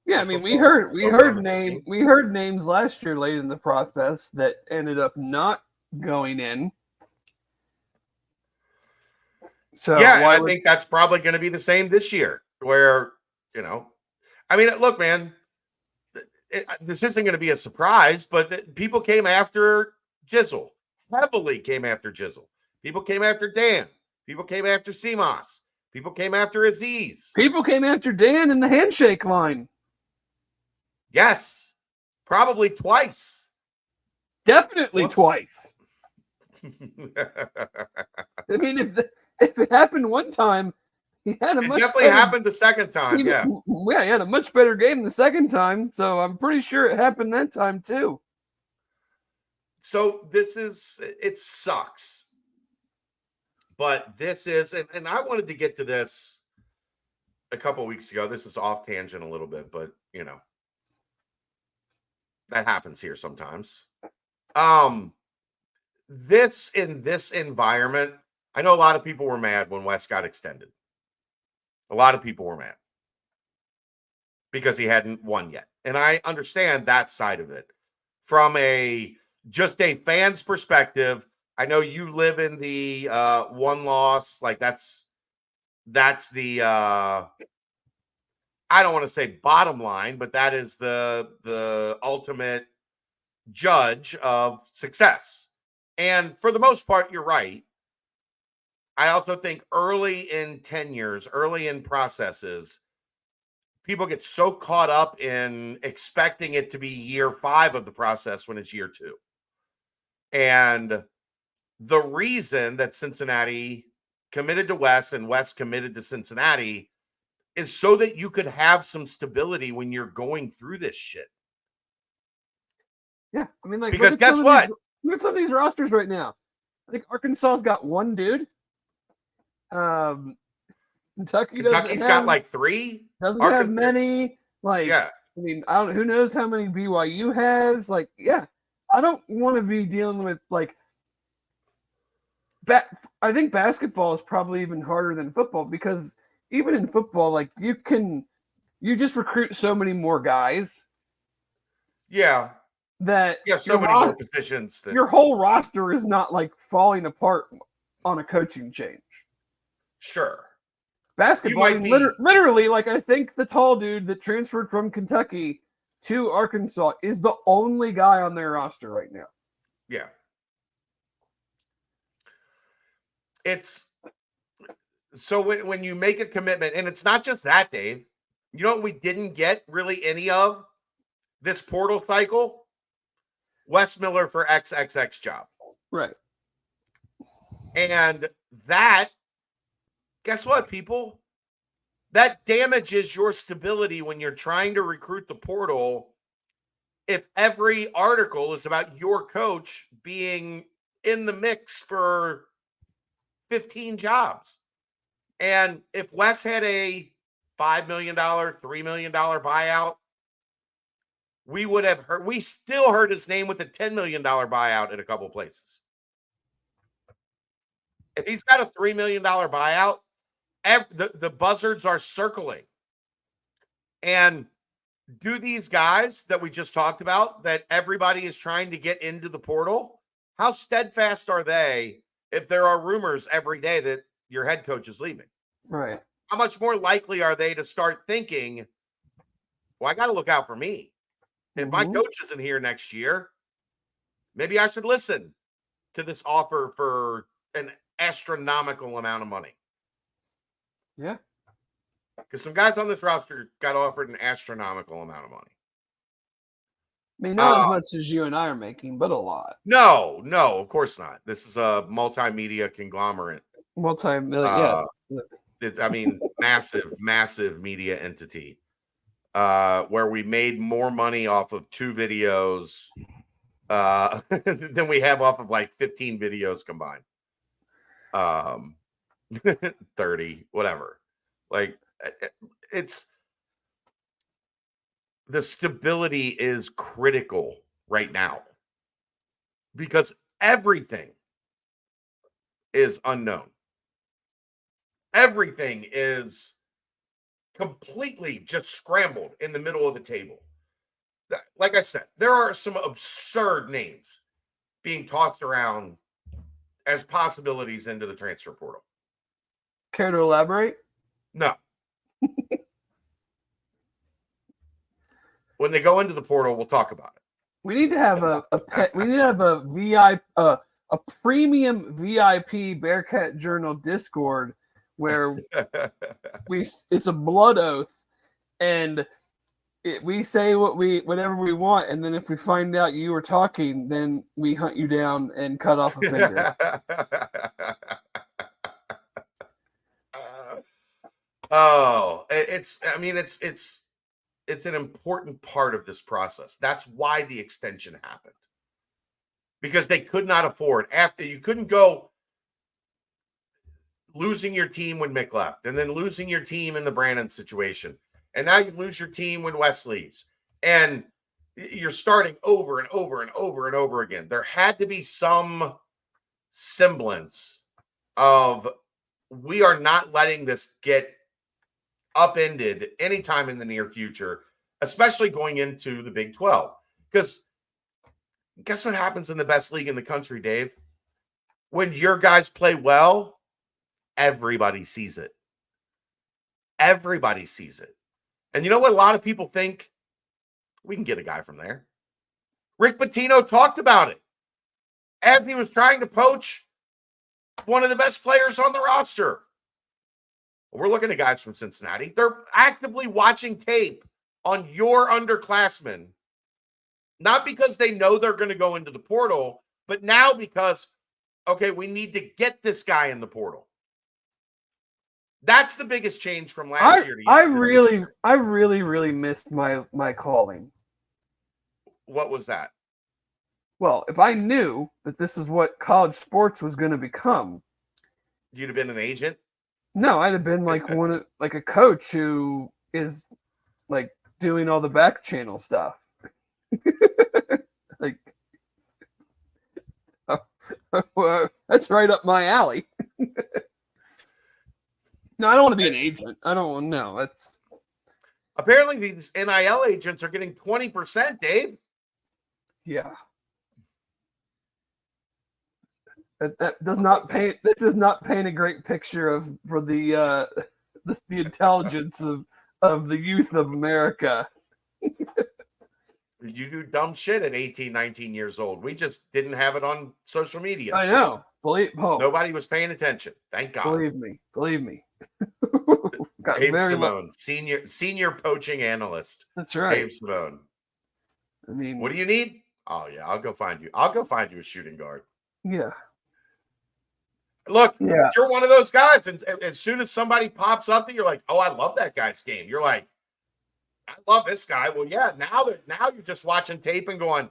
Yeah, I mean, we heard names last year late in the process that ended up not going in. So yeah, I think that's probably going to be the same this year. Where I mean, look, man, this isn't going to be a surprise, but people came after Jizzle, heavily came after Jizzle. People came after Dan. People came after CMOS. People came after Aziz. People came after Dan in the handshake line. Yes, probably twice. Definitely twice. I mean, if it happened one time, he had a much definitely happened the second time. He had a much better game the second time, so I'm pretty sure it happened that time too. So it sucks. But this is, and I wanted to get to this a couple of weeks ago. This is off tangent a little bit, but that happens here sometimes. This environment, I know a lot of people were mad when Wes got extended. A lot of people were mad because he hadn't won yet. And I understand that side of it. From just a fan's perspective, I know you live in the one loss, like that's the I don't want to say bottom line, but that is the ultimate judge of success. And for the most part, you're right. I also think early in tenures, early in processes, people get so caught up in expecting it to be year 5 of the process when it's year 2. And the reason that Cincinnati committed to Wes and Wes committed to Cincinnati is so that you could have some stability when you're going through this shit. Yeah, I mean, like, because guess what? Look at some of these rosters right now. I think Arkansas's got one dude. Kentucky's got like 3. Doesn't have many. Like, yeah. I mean, who knows how many BYU has? Like, yeah, I don't want to be dealing with like. I think basketball is probably even harder than football because even in football, like you just recruit so many more guys. Yeah. That so many more positions. Your whole roster is not like falling apart on a coaching change. Sure. Basketball, literally, like I think the tall dude that transferred from Kentucky to Arkansas is the only guy on their roster right now. Yeah. It's so when you make a commitment, and it's not just that, Dave. You know what we didn't get really any of this portal cycle? Wes Miller for XXX job. Right. And that, guess what, people? That damages your stability when you're trying to recruit the portal. If every article is about your coach being in the mix for 15 jobs. And if Wes had a $5 million, $3 million buyout, we still heard his name with a $10 million buyout at a couple places. If he's got a $3 million buyout, the buzzards are circling. And do these guys that we just talked about, that everybody is trying to get into the portal, how steadfast are they if there are rumors every day that your head coach is leaving? Right. How much more likely are they to start thinking, well, I got to look out for me. If my coach isn't here next year, maybe I should listen to this offer for an astronomical amount of money. Yeah. Because some guys on this roster got offered an astronomical amount of money. I mean, not as much as you and I are making, but a lot. No, of course not. This is a multimedia conglomerate. Yes. I mean, massive media entity. Where we made more money off of 2 videos than we have off of like 15 videos combined. 30, whatever. Like, it's the stability is critical right now because everything is unknown. Everything is completely just scrambled in the middle of the table. Like I said, there are some absurd names being tossed around as possibilities into the transfer portal. Care to elaborate? No. When they go into the portal, we'll talk about it. We need to have we need to have a VIP, a premium VIP Bearcat Journal Discord where it's a blood oath, and we say whatever we want, and then if we find out you were talking, then we hunt you down and cut off a finger. It's an important part of this process. That's why the extension happened. Because they could not afford, after you couldn't go losing your team when Mick left, and then losing your team in the Brandon situation. And now you lose your team when Wes leaves. And you're starting over and over and over and over again. There had to be some semblance of, we are not letting this get upended anytime in the near future, especially going into the Big 12. Because guess what happens in the best league in the country, Dave? When your guys play well, everybody sees it. Everybody sees it. And you know what a lot of people think? We can get a guy from there. Rick Pitino talked about it as he was trying to poach one of the best players on the roster. We're looking at guys from Cincinnati. They're actively watching tape on your underclassmen, not because they know they're going to go into the portal, but now because, okay, we need to get this guy in the portal. That's the biggest change from last year to I really missed my calling. What was that? Well, if I knew that this is what college sports was going to become, you'd have been an agent? No, I'd have been like a coach who is like doing all the back channel stuff. Like, that's right up my alley. No, I don't want to be an agent. I don't want to know. That's apparently these NIL agents are getting 20%, Dave. Yeah. That does not paint a great picture for the intelligence of the youth of America. You do dumb shit at 18, 19 years old. We just didn't have it on social media. I know. Nobody was paying attention. Thank God. Believe me. Dave Simone, senior poaching analyst. That's right. Dave Simone. I mean, what do you need? Oh yeah, I'll go find you a shooting guard. Yeah. Look, you're one of those guys, and as soon as somebody pops up that you're like, oh, I love that guy's game. You're like, I love this guy. Well, yeah, now you're just watching tape and going,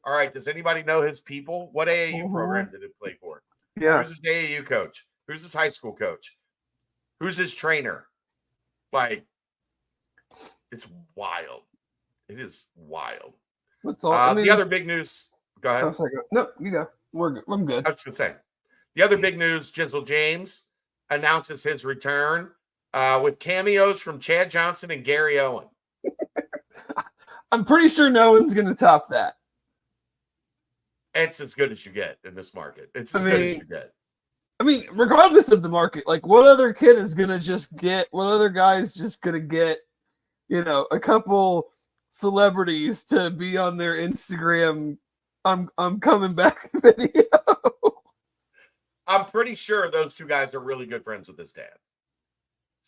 all right, does anybody know his people? What AAU program did it play for? Yeah. Who's his AAU coach? Who's his high school coach? Who's his trainer? Like, it's wild. It is wild. That's all. The other big news. Go ahead. No, you go. I'm good. I was going to say. The other big news, Jizzle James announces his return with cameos from Chad Johnson and Gary Owen. I'm pretty sure no one's going to top that. It's as good as you get in this market. It's as good as you get. I mean, regardless of the market, like what other kid is going to just get, what other guy is just going to get, a couple celebrities to be on their Instagram, I'm coming back video. I'm pretty sure those two guys are really good friends with his dad.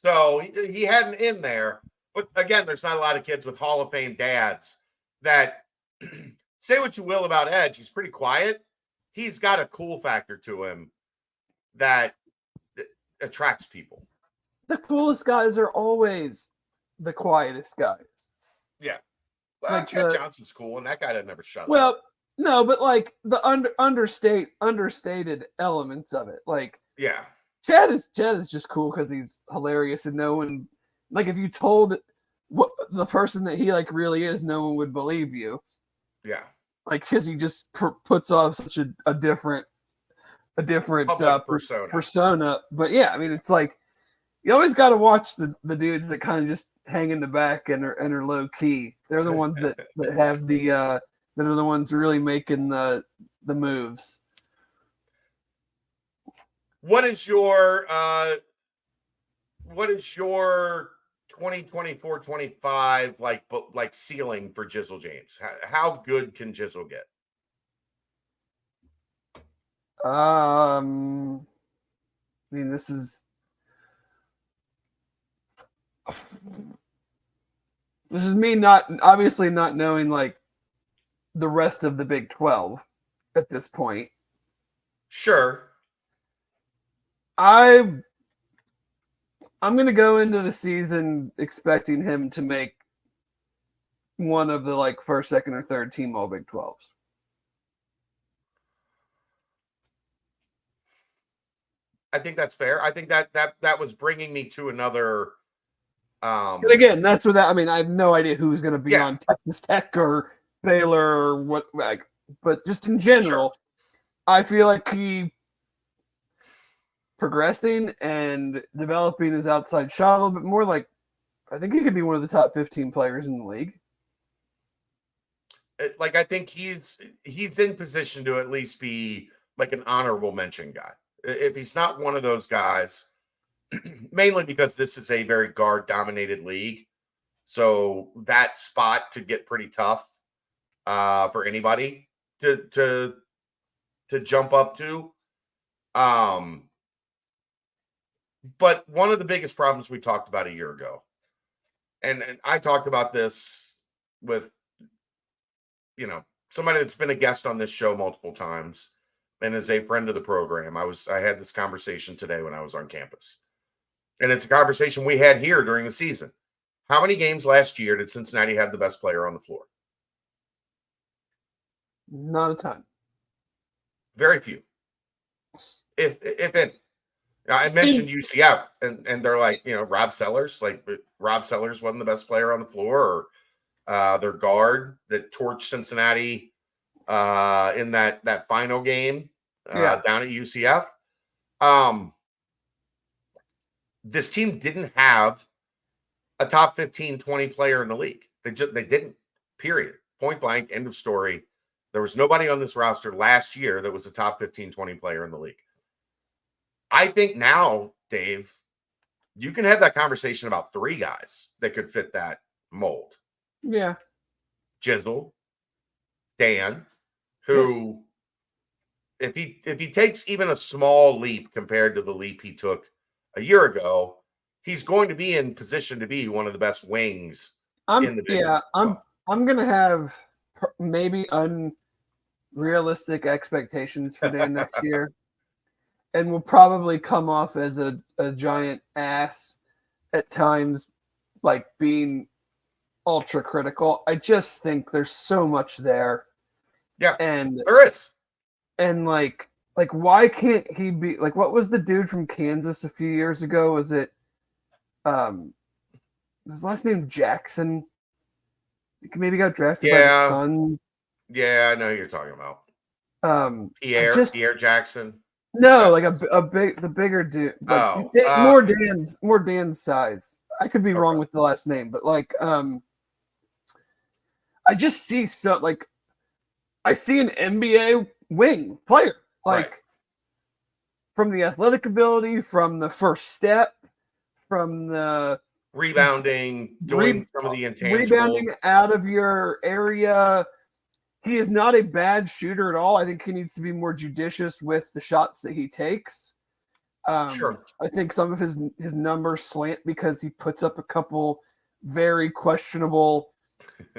So he had an in there. But again, there's not a lot of kids with Hall of Fame dads that say what you will about Edge. He's pretty quiet. He's got a cool factor to him that attracts people. The coolest guys are always the quietest guys. Yeah. Well, Chad Johnson's cool, and that guy doesn't ever shut up. Well, no, but like the understated elements of it. Like, yeah. Chad is just cool because he's hilarious, and no one, like, if you told what the person that he like really is, no one would believe you. Yeah. Like, because he just puts off such a different persona. But yeah, I mean, it's like, you always got to watch the dudes that kind of just hang in the back and are low key. They're the ones that have the that are the ones really making the moves. What is your 2024-25 like ceiling for Jizzle James? How good can Jizzle get? I mean, this is me not knowing like the rest of the Big 12 at this point. Sure. I'm going to go into the season expecting him to make one of the like first, second, or third team All Big 12s. I think that's fair. I think that was bringing me to another. But again, that's what that. I mean, I have no idea who's going to be on Texas Tech or Baylor or what. Like, but just in general, I feel like he progressing and developing his outside shot a little bit more. Like, I think he could be one of the top 15 players in the league. I think he's in position to at least be like an honorable mention guy. If he's not one of those guys, mainly because this is a very guard-dominated league, so that spot could get pretty tough for anybody to jump up to. But one of the biggest problems we talked about a year ago, and I talked about this with somebody that's been a guest on this show multiple times and is a friend of the program. I had this conversation today when I was on campus. And it's a conversation we had here during the season. How many games last year did Cincinnati have the best player on the floor? Not a ton. Very few. If any. I mentioned UCF, and they're like, Rob Sellers. Like, Rob Sellers wasn't the best player on the floor, or their guard that torched Cincinnati in that final game down at UCF. This team didn't have a top 15, 20 player in the league. They didn't, period. Point blank, end of story. There was nobody on this roster last year that was a top 15, 20 player in the league. I think now, Dave, you can have that conversation about three guys that could fit that mold. Yeah. Jizzle, Dan, who, if he takes even a small leap compared to the leap he took a year ago, he's going to be in position to be one of the best wings in the Big 12. I'm going to have maybe unrealistic expectations for Dan next year, and will probably come off as a giant ass at times, like being ultra critical. I just think there's so much there. Yeah, and there is. And like why can't he be like, what was the dude from Kansas a few years ago? Was it his last name Jackson? He maybe got drafted by the Suns. Yeah, I know who you're talking about. Pierre Jackson. No, like the bigger dude. Like more Dan's size. I could be wrong with the last name, but like I just see I see an NBA wing player, like from the athletic ability, from the first step, from the rebounding, doing some of the intangibles, rebounding out of your area. He is not a bad shooter at all. I think he needs to be more judicious with the shots that he takes. Sure. I think some of his numbers slant because he puts up a couple very questionable,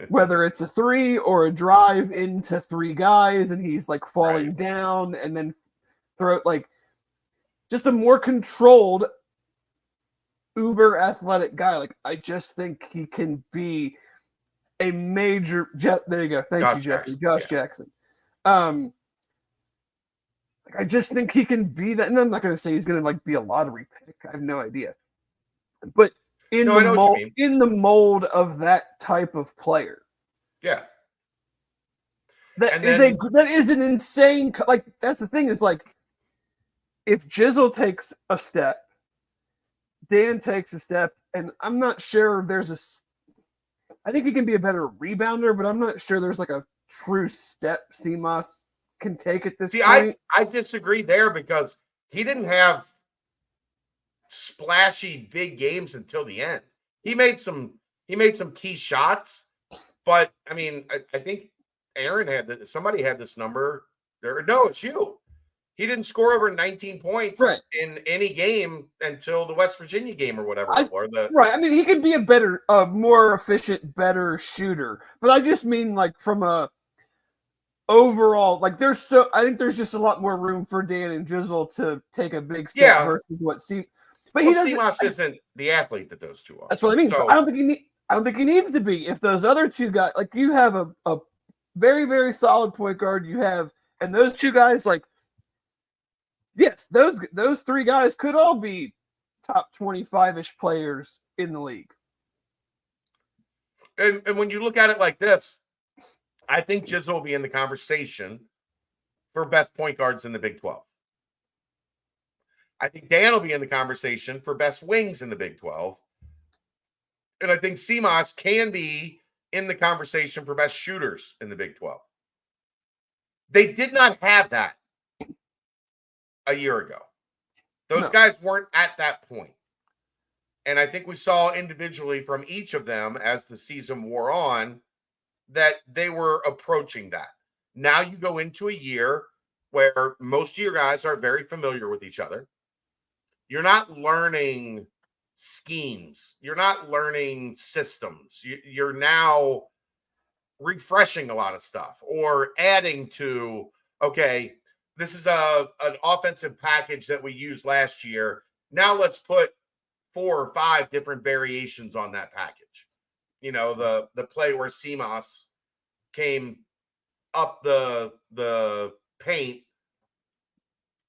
whether it's a three or a drive into three guys, and he's like falling down and then throw like just a more controlled, uber athletic guy. Like, I just think he can be a major there you go. Thank you, Jeffrey. Josh Jackson. I just think he can be that. And I'm not going to say he's going to like be a lottery pick. I have no idea. But in the mold of that type of player. Yeah. That is an insane, like, that's the thing, is like, if Jizzle takes a step, Dan takes a step, and I'm not sure I think he can be a better rebounder, but I'm not sure there's like a true step Seamus can take at this point. I disagree there because he didn't have splashy big games until the end. He made some key shots, but I mean, I think Aaron somebody had this number. No, it's you. He didn't score over 19 points in any game until the West Virginia game or whatever. Right. I mean, he could be a more efficient, better shooter. But I just mean like from a overall, like I think there's just a lot more room for Dan and Jizzle to take a big step versus what Seamus. But Seamus isn't the athlete that those two are. That's what I mean. So, I don't think he needs to be. If those other two guys, like you have a very, very solid point guard, and those two guys, like, yes, those three guys could all be top 25-ish players in the league. And when you look at it like this, I think Jizzle will be in the conversation for best point guards in the Big 12. I think Dan will be in the conversation for best wings in the Big 12. And I think Seamus can be in the conversation for best shooters in the Big 12. They did not have that a year ago. Those guys weren't at that point. And I think we saw individually from each of them as the season wore on that they were approaching that. Now you go into a year where most of your guys are very familiar with each other. You're not learning schemes. You're not learning systems. You're now refreshing a lot of stuff or adding to, okay, this is an offensive package that we used last year. Now let's put 4 or 5 different variations on that package. You know, the play where Seamus came up the paint,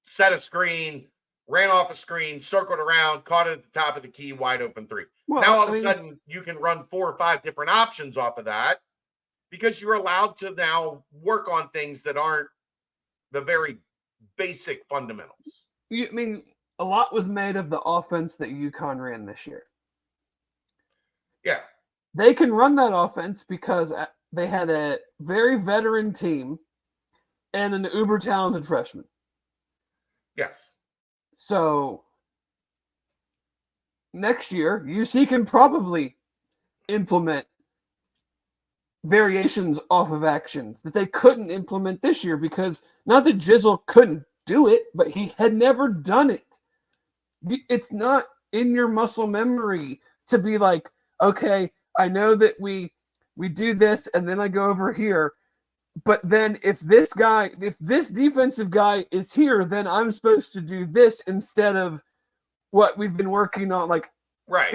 set a screen, ran off a screen, circled around, caught it at the top of the key, wide open 3. Well, now all of a sudden you can run 4 or 5 different options off of that because you're allowed to now work on things that aren't the very basic fundamentals. I mean, a lot was made of the offense that UConn ran this year. Yeah. They can run that offense because they had a very veteran team and an uber talented freshman. Yes. So next year, UC can probably implement variations off of actions that they couldn't implement this year because not that Jizzle couldn't do it, but he had never done it. It's not in your muscle memory to be like, okay, I know that we do this and then I go over here. But then if this defensive guy is here, then I'm supposed to do this instead of what we've been working on. Like, right.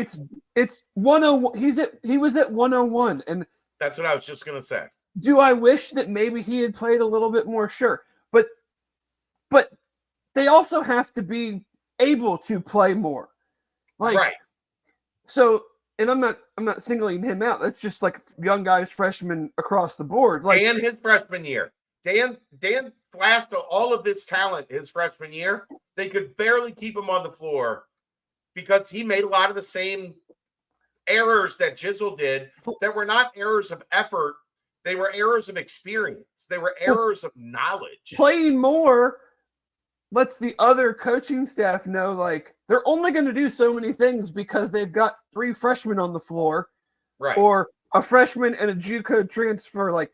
It's 101. He was at 101. And that's what I was just going to say. Do I wish that maybe he had played a little bit more? Sure. But they also have to be able to play more. Like, right. So, and I'm not singling him out. That's just like young guys, freshmen across the board. Like Dan, his freshman year. Dan flashed all of this talent his freshman year. They could barely keep him on the floor because he made a lot of the same errors that Jizzle did that were not errors of effort. They were errors of experience. They were errors of knowledge. Playing more lets the other coaching staff know, like, they're only going to do so many things because they've got 3 freshmen on the floor, right? Or a freshman and a JUCO transfer. Like,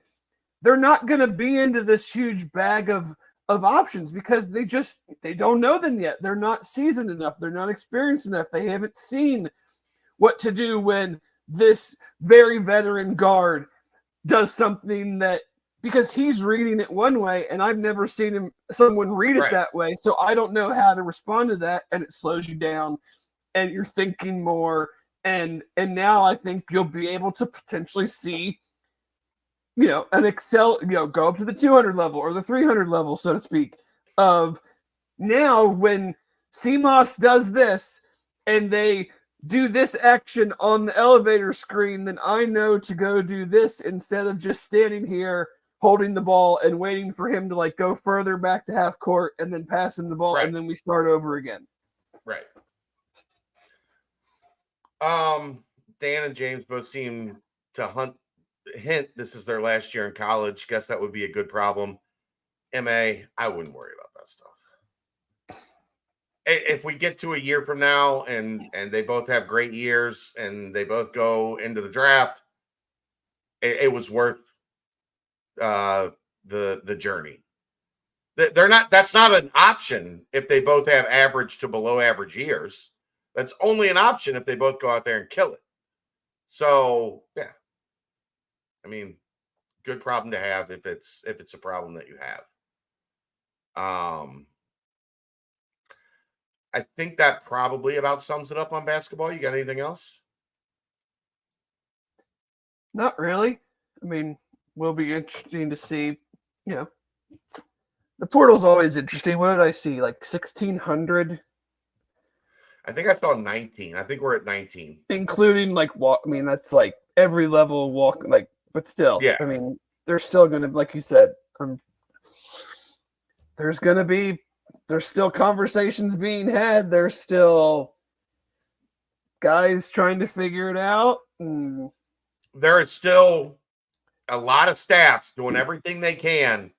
they're not going to be into this huge bag of options because they don't know them yet. They're not seasoned enough. They're not experienced enough. They haven't seen what to do when this very veteran guard does something that, because he's reading it one way and I've never seen someone read it that way. So I don't know how to respond to that. And it slows you down and you're thinking more. And now I think you'll be able to potentially see, an Excel, go up to the 200 level or the 300 level, so to speak, of now when Seamus does this and they do this action on the elevator screen, then I know to go do this instead of just standing here holding the ball and waiting for him to like go further back to half court and then pass him the ball and then we start over again. Right. Dan and James both seem to hint this is their last year in college. Guess that would be a good problem. MA, I wouldn't worry about that stuff. If we get to a year from now and they both have great years and they both go into the draft, it was worth the journey. That's not an option if they both have average to below average years. That's only an option if they both go out there and kill it. So yeah, I mean, good problem to have if it's a problem that you have. I think that probably about sums it up on basketball. You got anything else? Not really. I mean, will be interesting to see. You know, the portal's always interesting. What did I see? Like 1,600. I think I saw 19. I think we're at 19, including like walk. I mean, that's like every level walk. Like, but still, yeah. I mean, there's still gonna, like you said, there's still conversations being had. There's still guys trying to figure it out. There is still a lot of staffs doing everything they can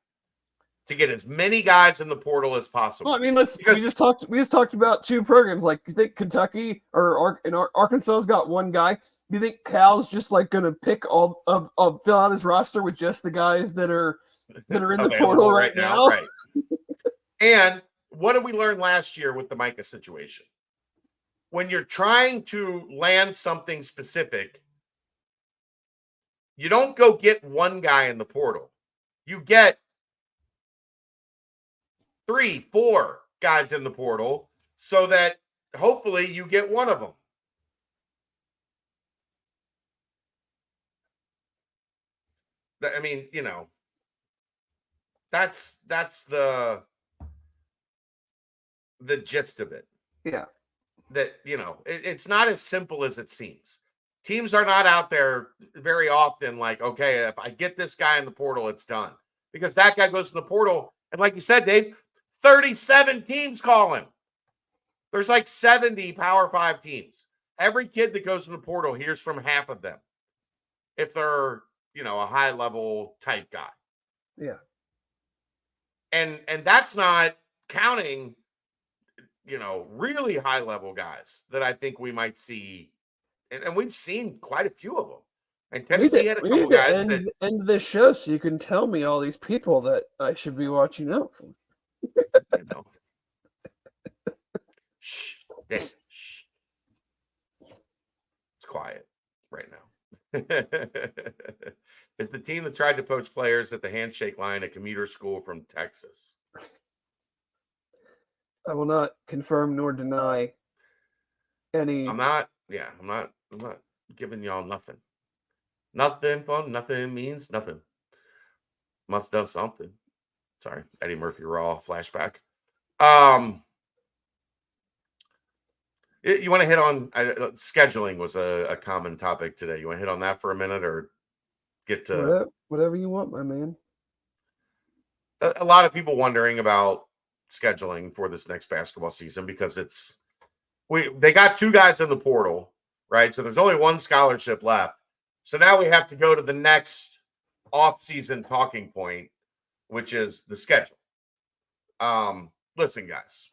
to get as many guys in the portal as possible. Well, I mean, we just talked about two programs. Like, you think Kentucky or Arkansas's got one guy? Do you think Cal's just like going to pick all of fill out his roster with just the guys that are in the portal right now? Right. And what did we learn last year with the Micah situation? When you're trying to land something specific, you don't go get one guy in the portal. You get 3, 4 guys in the portal so that hopefully you get one of them. I mean, you know, that's the gist of it. Yeah. That, you know, it's not as simple as it seems. Teams are not out there very often like, okay, if I get this guy in the portal, it's done. Because that guy goes to the portal, and like you said, Dave, 37 teams call him. There's like 70 Power 5 teams. Every kid that goes in the portal hears from half of them if they're, you know, a high-level type guy. Yeah. And that's not counting, you know, really high-level guys that I think we might see. And we've seen quite a few of them. And Tennessee had a couple guys that end this show so you can tell me all these people that I should be watching out for. You know. Shh. Dave, shh. It's quiet right now. It's the team that tried to poach players at the handshake line at commuter school from Texas. I will not confirm nor deny any. I'm not giving y'all nothing. Nothing fun. Nothing means nothing. Must have something. Sorry, Eddie Murphy Raw flashback. You want to hit on scheduling was a common topic today. You want to hit on that for a minute or get to whatever you want, my man. A lot of people wondering about scheduling for this next basketball season because they got 2 guys in the portal, right? So there's only 1 scholarship left. So now we have to go to the next off-season talking point, which is the schedule. Listen, guys.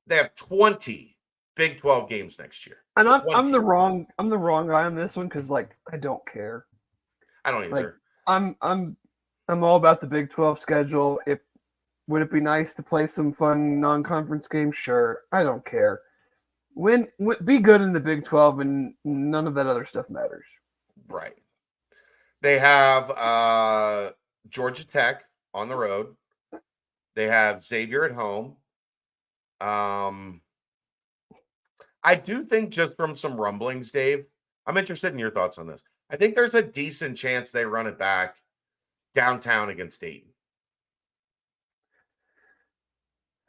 They have 20 Big 12 games next year. And I'm the wrong guy on this one because, like, I don't care. I don't either. Like, I'm all about the Big 12 schedule. Would it be nice to play some fun non-conference games? Sure. I don't care. Be good in the Big 12 and none of that other stuff matters. Right. They have Georgia Tech on the road. They have Xavier at home. I do think just from some rumblings, Dave, I'm interested in your thoughts on this. I think there's a decent chance they run it back downtown against Dayton.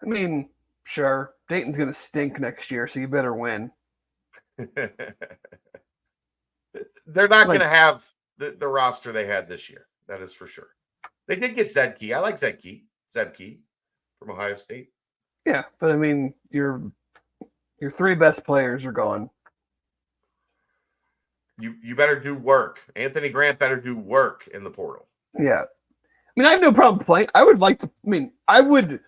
I mean, sure. Dayton's going to stink next year, so you better win. They're not going to have the roster they had this year. That is for sure. They did get Zedke. I like Zedke from Ohio State. Yeah, but I mean, you're Your 3 best players are gone. You better do work. Anthony Grant better do work in the portal. Yeah. I mean, I have no problem playing. I would like to. I mean, I would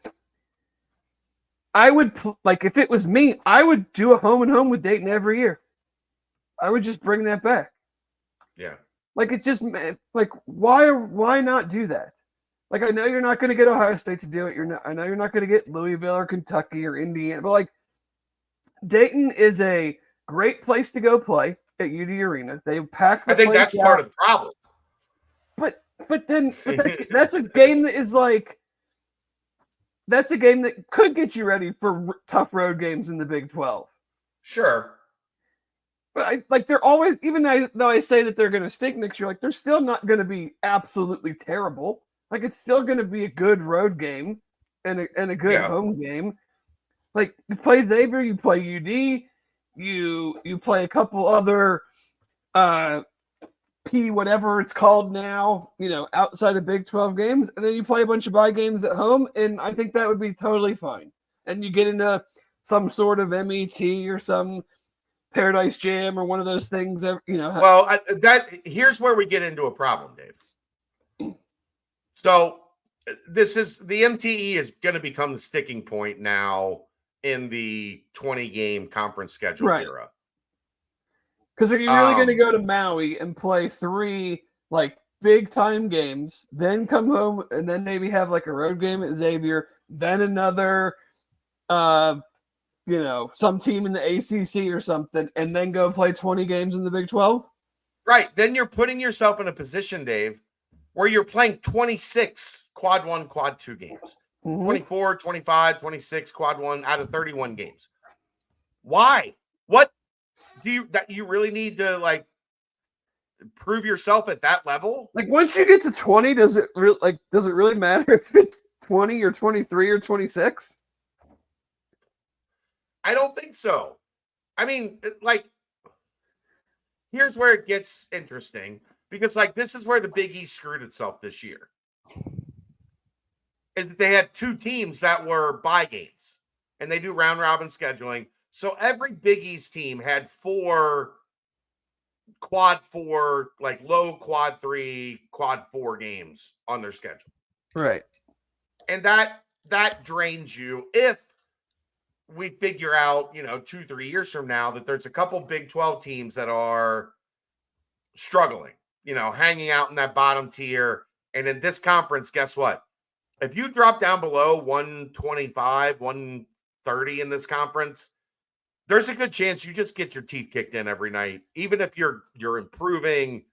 like if it was me, I would do a home and home with Dayton every year. I would just bring that back. Yeah. Like it just like why not do that? Like I know you're not going to get Ohio State to do it. I know you're not going to get Louisville or Kentucky or Indiana, but like Dayton is a great place to go play at UD Arena. They pack the I think place that's out. part of the problem. But that's a game that is like that's a game that could get you ready for tough road games in the Big 12. Sure. But they're always, even though I say that they're going to stink next year, like they're still not going to be absolutely terrible. Like it's still going to be a good road game and a good home game. Like you play Xavier, you play UD, you play a couple other P whatever it's called now, outside of Big 12 games, and then you play a bunch of bye games at home, and I think that would be totally fine. And you get into some sort of MET or some Paradise Jam or one of those things, Well, here's where we get into a problem, Dave. So this is the MTE is going to become the sticking point now in the 20-game conference schedule era. Because are you really going to go to Maui and play 3 like big time games, then come home and then maybe have like a road game at Xavier, then another some team in the ACC or something, and then go play 20 games in the Big 12? Right. Then you're putting yourself in a position, Dave, where you're playing 26 quad 1, quad 2 games, 24, 25, 26 quad 1 out of 31 games. Why? What do you really need to like prove yourself at that level? Like once you get to 20, does it really matter if it's 20 or 23 or 26? I don't think so. I mean, like, here's where it gets interesting because, like, this is where the Big East screwed itself this year. Is that they had 2 teams that were bye games, and they do round robin scheduling. So every Big East team had 4 quad 4, like low quad 3, quad 4 games on their schedule. Right. And that drains you if we figure out, 2-3 years from now that there's a couple Big 12 teams that are struggling, hanging out in that bottom tier. And in this conference, guess what? If you drop down below 125, 130 in this conference, there's a good chance you just get your teeth kicked in every night. Even if you're improving,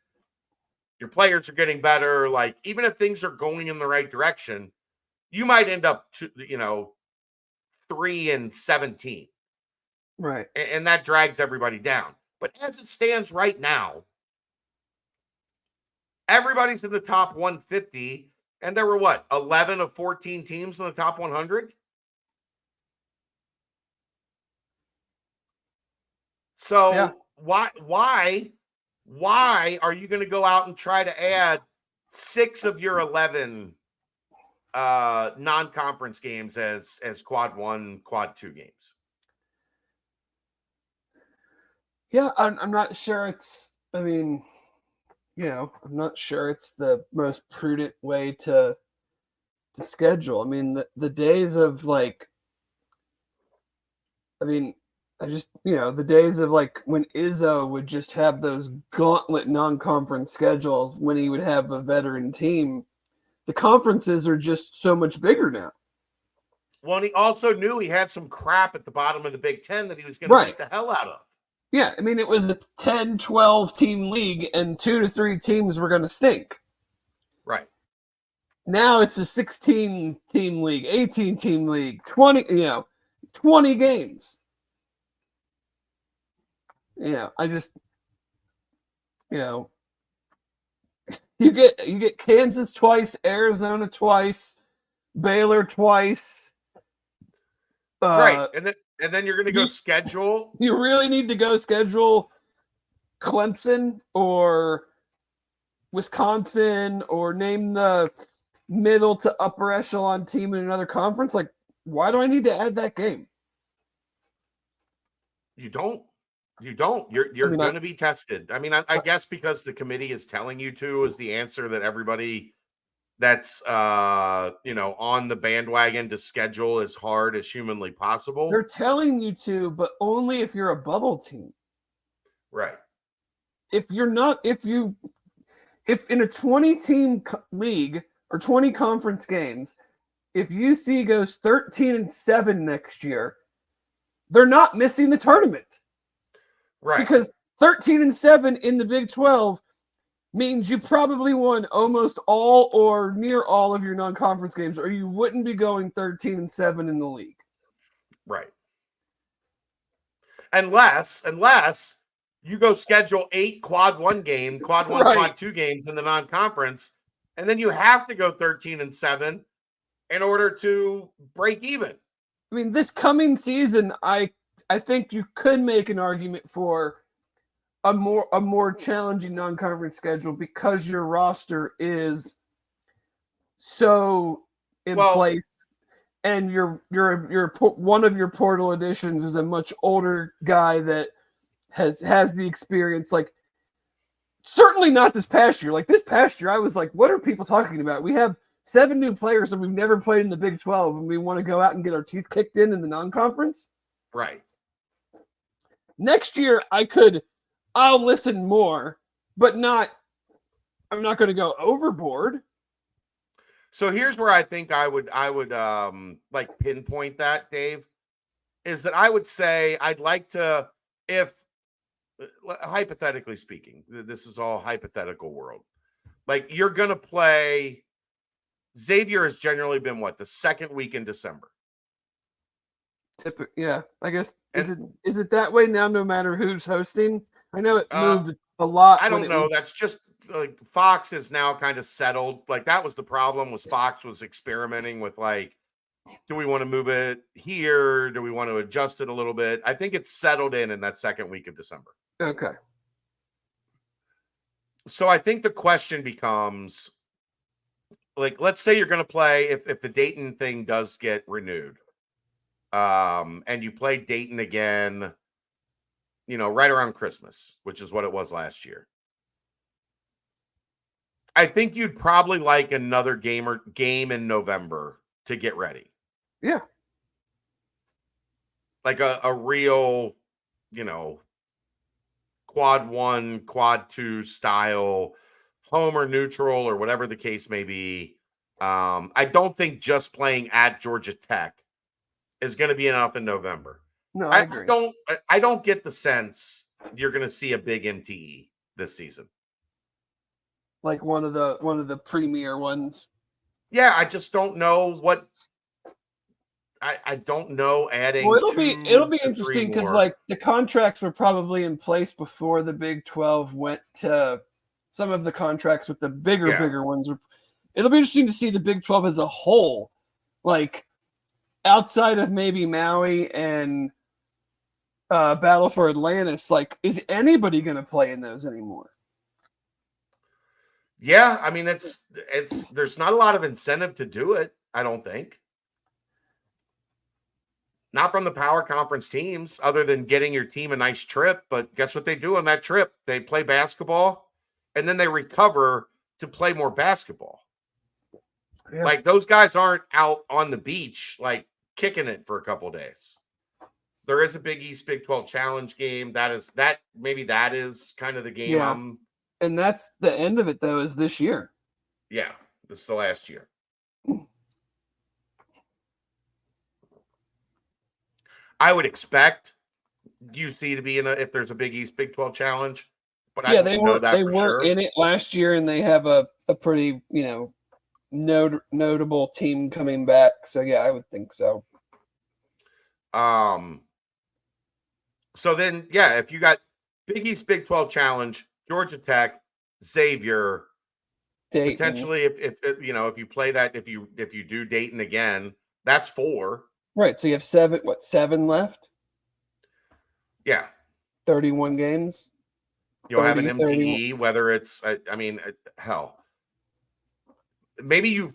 your players are getting better, like even if things are going in the right direction, you might end up 3-17. Right. And that drags everybody down. But as it stands right now, everybody's in the top 150. And there were 11 of 14 teams in the top 100? So why are you going to go out and try to add 6 of your 11 non-conference games as quad 1, quad 2 games? Yeah, I'm not sure I'm not sure it's the most prudent way to schedule. I mean, the days of the days of like when Izzo would just have those gauntlet non-conference schedules when he would have a veteran team. The conferences are just so much bigger now. Well, and he also knew he had some crap at the bottom of the Big Ten that he was going to beat the hell out of. Yeah, I mean, it was a 10, 12 team league, and 2 to 3 teams were going to stink. Right. Now it's a 16 team league, 18 team league, 20 games. I just, you get Kansas twice, Arizona twice, Baylor twice. Right. And then you're going to go schedule. You really need to go schedule Clemson or Wisconsin or name the middle to upper echelon team in another conference. Like, why do I need to add that game? You don't. You're going to be tested. I mean, I guess because the committee is telling you to is the answer that everybody that's on the bandwagon to schedule as hard as humanly possible. They're telling you to, but only if you're a bubble team. Right. If you're not, if in a 20-team league or 20 conference games, if UC goes 13-7 next year, they're not missing the tournament. Right. Because 13-7 in the Big 12 means you probably won almost all or near all of your non-conference games, or you wouldn't be going 13-7 in the league. Right. Unless you go schedule 8 quad 1 game, quad 1, quad 2 games in the non-conference, and then you have to go 13-7 in order to break even. I mean, this coming season, I think you could make an argument for a more challenging non-conference schedule because your roster is so in place, and your one of your portal additions is a much older guy that has the experience. Like, certainly not this past year. Like, this past year, I was like, what are people talking about? We have 7 new players and we've never played in the Big 12, and we want to go out and get our teeth kicked in the non-conference. Right. Next year, I'll listen more, but I'm not going to go overboard. So here's where I think I would like pinpoint that, Dave, is that I would say I'd like to, if hypothetically speaking, this is all hypothetical world, like you're going to play, Xavier has generally been the second week in December. Yeah, I guess. Is it that way now, no matter who's hosting? I know it moved a lot. I don't know. That's just like Fox is now kind of settled. Like, that was the problem, was Fox was experimenting with, like, do we want to move it here? Do we want to adjust it a little bit? I think it's settled in that second week of December. Okay. So I think the question becomes, like, let's say you're going to play, if the Dayton thing does get renewed, and you play Dayton again, right around Christmas, which is what it was last year. I think you'd probably like another game in November to get ready. Yeah. Like a real, quad 1, quad 2 style, home or neutral or whatever the case may be. I don't think just playing at Georgia Tech is going to be enough in November. No, I agree. I don't get the sense you're going to see a big MTE this season. Like one of the premier ones. Yeah, I just don't know what. I don't know adding. Well, it'll be interesting because, like, the contracts were probably in place before the Big 12 went to some of the contracts with the bigger ones. It'll be interesting to see the Big 12 as a whole, like, outside of maybe Maui and Battle for Atlantis. Like, is anybody going to play in those anymore? Yeah, I mean, there's not a lot of incentive to do it, I don't think. Not from the power conference teams, other than getting your team a nice trip. But guess what they do on that trip? They play basketball, and then they recover to play more basketball. Yeah. Like, those guys aren't out on the beach, like, kicking it for a couple of days. There is a Big East Big 12 Challenge game. Maybe that is kind of the game. Yeah. And that's the end of it, though, is this year. Yeah, this is the last year. I would expect UC to be if there's a Big East Big 12 Challenge, but I don't know that for sure. They weren't in it last year, and they have a pretty notable team coming back. So yeah, I would think so. So then, yeah, if you got Big East Big 12 Challenge, Georgia Tech, Xavier, Dayton. Potentially, if you play that, if you do Dayton again, that's 4. Right. So you have 7 left? Yeah. 31 games. You'll have an MTE, 31. Whether it's, hell, maybe you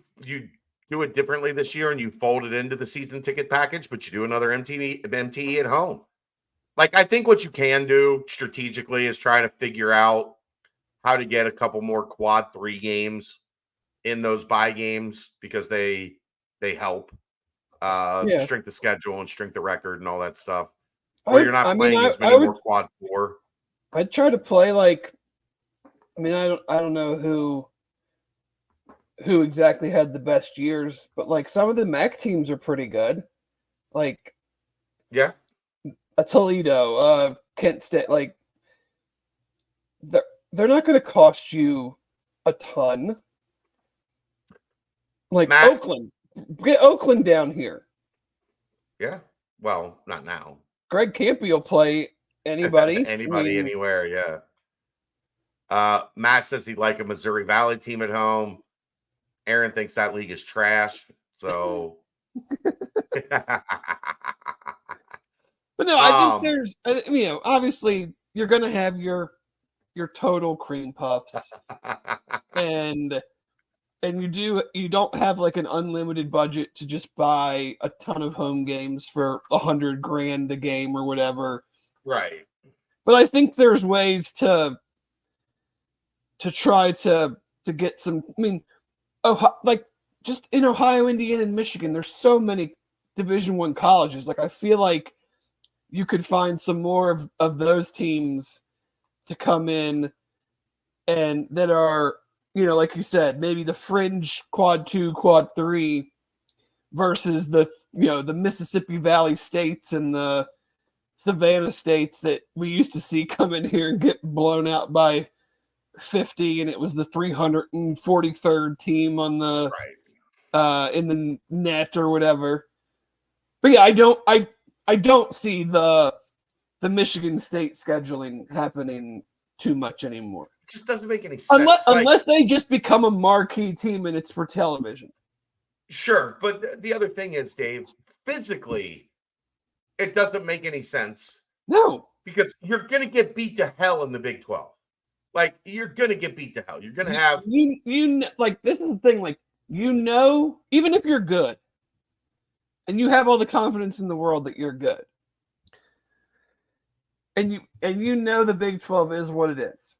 do it differently this year and you fold it into the season ticket package, but you do another MTE at home. Like, I think what you can do strategically is try to figure out how to get a couple more quad 3 games in those bye games because they help Yeah. strength the schedule and strength the record and all that stuff. Where you're not I mean, playing as many more quad 4. I'd try to play like, I mean, I don't know who exactly had the best years, but like some of the MAC teams are pretty good. Like Yeah. a Toledo, Kent State, like they're not going to cost you a ton. Like Matt, Oakland, get Oakland down here. Yeah. Well, not now. Greg Campy will play anybody. Anybody, anywhere. Yeah. Matt says he'd like a Missouri Valley team at home. Aaron thinks that league is trash. So. But no, I think there's, obviously you're going to have your total cream puffs, and you don't have like an unlimited budget to just buy a ton of home games for $100,000 a game or whatever. Right. But I think there's ways to try to get some. I mean, like just in Ohio, Indiana, and Michigan, there's so many Division I colleges. Like I feel like you could find some more of those teams to come in and that are, like you said, maybe the fringe quad 2, quad 3 versus the Mississippi Valley states and the Savannah states that we used to see come in here and get blown out by 50, and it was the 343rd team on the in the net or whatever. But yeah, I don't see the Michigan State scheduling happening too much anymore. It just doesn't make any sense. Unless they just become a marquee team and it's for television. Sure, but the other thing is, Dave, physically, it doesn't make any sense. No. Because you're going to get beat to hell in the Big 12. Like, you're going to get beat to hell. You're going to have... like, this is the thing, like, even if you're good, and you have all the confidence in the world that you're good, and you know the Big 12 is what it is.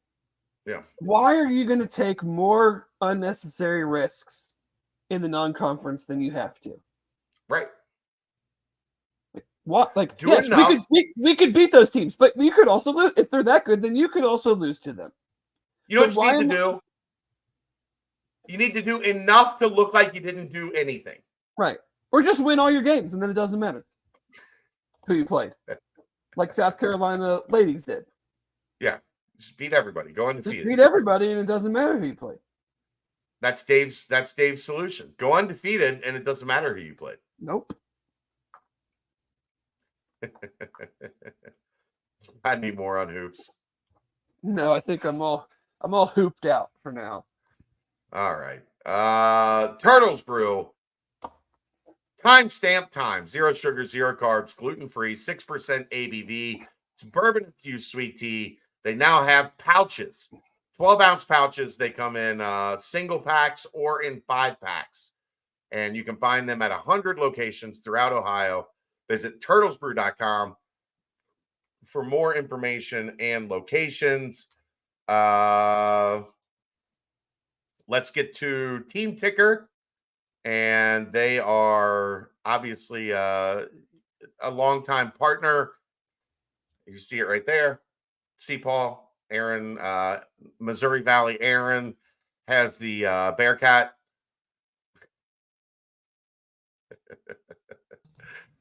Yeah. Why are you going to take more unnecessary risks in the non-conference than you have to? Right. Like, what? Like, yes, we could beat those teams, but you could also lose. If they're that good, then you could also lose to them. You know what you need to do? You need to do enough to look like you didn't do anything. Right. Or just win all your games, and then it doesn't matter who you played. Like South Carolina ladies did. Yeah. Just beat everybody. Go undefeated. Just beat everybody, and it doesn't matter who you played. That's Dave's solution. Go undefeated, and it doesn't matter who you played. Nope. I need more on hoops. No, I think I'm all hooped out for now. All right. Turtles Brew. Timestamp time. 0 sugar, 0 carbs, gluten-free, 6% ABV. It's bourbon-infused sweet tea. They now have pouches. 12-ounce pouches. They come in single packs or in 5-packs. And you can find them at 100 locations throughout Ohio. Visit turtlesbrew.com for more information and locations. Let's get to TeamTicker. And they are obviously a longtime partner. You see it right there. See Paul, Aaron, Missouri Valley Aaron has the Bearcat.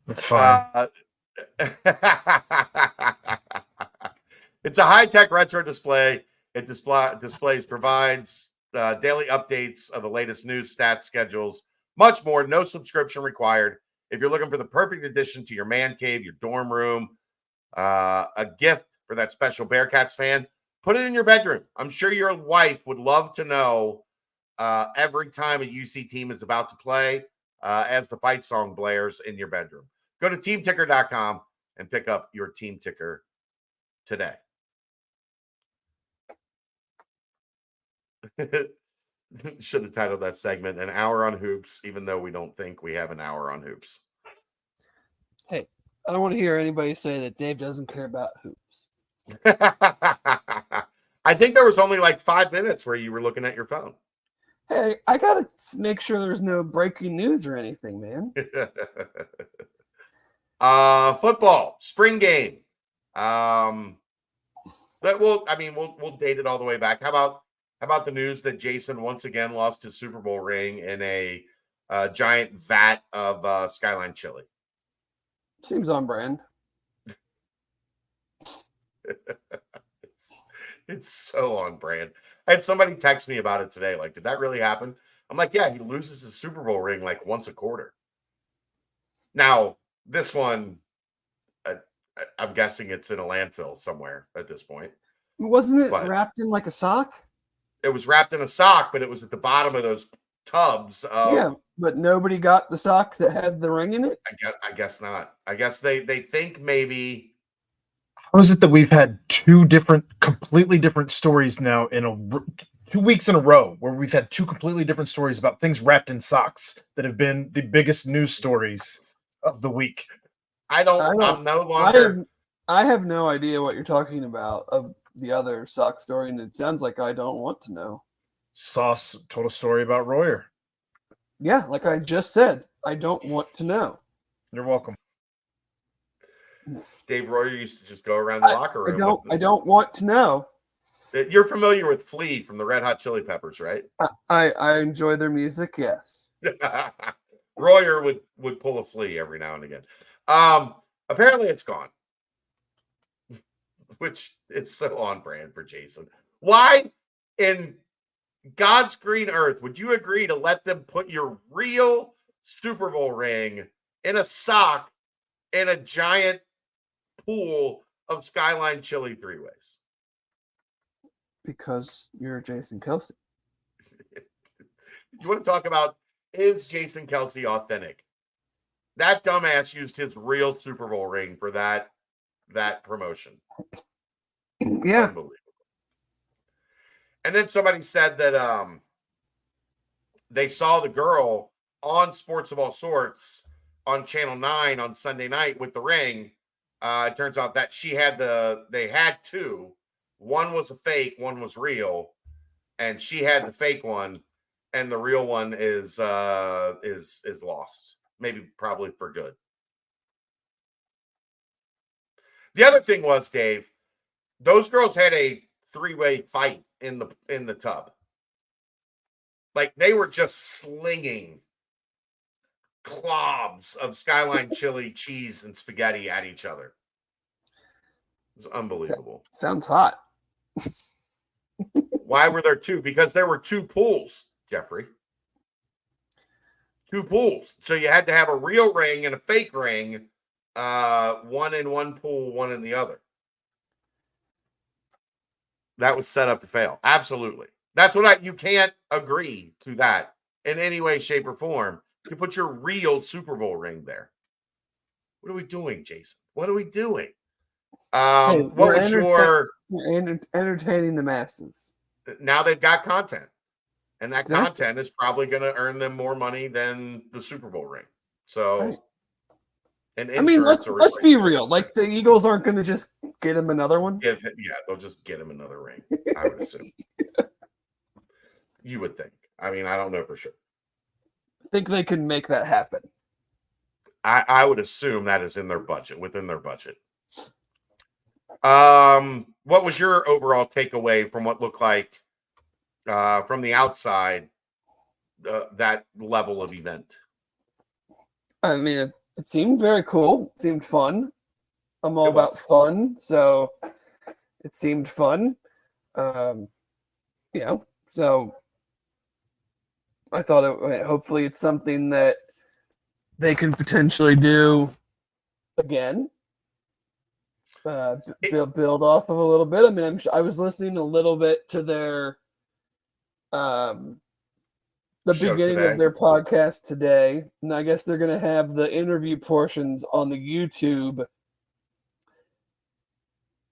That's fine. It's a high-tech retro display. It provides daily updates of the latest news, stats, schedules, much more. No subscription required. If you're looking for the perfect addition to your man cave, your dorm room, a gift for that special Bearcats fan, put it in your bedroom. I'm sure your wife would love to know every time a UC team is about to play as the fight song blares in your bedroom. Go to teamticker.com and pick up your TeamTicker today. Should have titled that segment "An Hour on Hoops," even though we don't think we have an hour on hoops. Hey, I don't want to hear anybody say that Dave doesn't care about hoops. I think there was only like 5 minutes where you were looking at your phone. Hey, I gotta make sure there's no breaking news or anything, man. Football spring game. We'll date it all the way back. How about the news that Jason once again lost his Super Bowl ring in a giant vat of Skyline chili? Seems on brand. It's so on brand. I had somebody text me about it today. Like, did that really happen? I'm like, yeah, he loses his Super Bowl ring like once a quarter. Now, this one, I'm guessing it's in a landfill somewhere at this point. Wasn't it wrapped in like a sock? It was wrapped in a sock, but it was at the bottom of those tubs. Yeah, but nobody got the sock that had the ring in it? I guess not. I guess they think maybe. How is it that we've had two completely different stories now in 2 weeks in a row where we've had two completely different stories about things wrapped in socks that have been the biggest news stories of the week? I'm no longer. I have no idea what you're talking about of the other sock story, and it sounds like I don't want to know. Sauce told a story about Royer. Yeah, like I just said, I don't want to know. You're welcome. Dave Royer used to just go around the locker room. I don't want to know. You're familiar with Flea from the Red Hot Chili Peppers, right? I enjoy their music, yes. Royer would pull a Flea every now and again. Apparently it's gone. Which it's so on brand for Jason. Why in God's green earth would you agree to let them put your real Super Bowl ring in a sock in a giant pool of Skyline chili 3-ways? Because you're Jason Kelce. You want to talk about, is Jason Kelce authentic? That dumbass used his real Super Bowl ring for that promotion. Yeah. Unbelievable. And then somebody said that they saw the girl on Sports of All Sorts on Channel 9 on Sunday night with the ring. It turns out that they had two. One was a fake, one was real, and she had the fake one, and the real one is lost. Maybe probably for good. The other thing was, Dave, those girls had a 3-way fight in the tub. Like they were just slinging clobs of Skyline chili, cheese, and spaghetti at each other. It was unbelievable. Sounds hot. Why were there two? Because there were two pools, Jeffrey. Two pools. So you had to have a real ring and a fake ring. One in one pool, one in the other. That was set up to fail. Absolutely. That's what you can't agree to that in any way, shape, or form. You put your real Super Bowl ring there. What are we doing, Jason? What are we doing? What was your entertaining the masses? Now they've got content, and that content is probably going to earn them more money than the Super Bowl ring. So, right. And I mean, let's be real. Like the Eagles aren't going to just get him another one. Yeah, they'll just get him another ring. I would assume. You would think. I mean, I don't know for sure. I think they can make that happen. I would assume that is in their budget, within their budget. What was your overall takeaway from what looked like from the outside that level of event? I mean, it seemed very cool. It seemed fun. I'm all about fun, so it seemed fun. So I thought hopefully it's something that they can potentially do again. Build off of a little bit. I mean, I was listening a little bit to their the beginning of their podcast today, and I guess they're going to have the interview portions on the YouTube,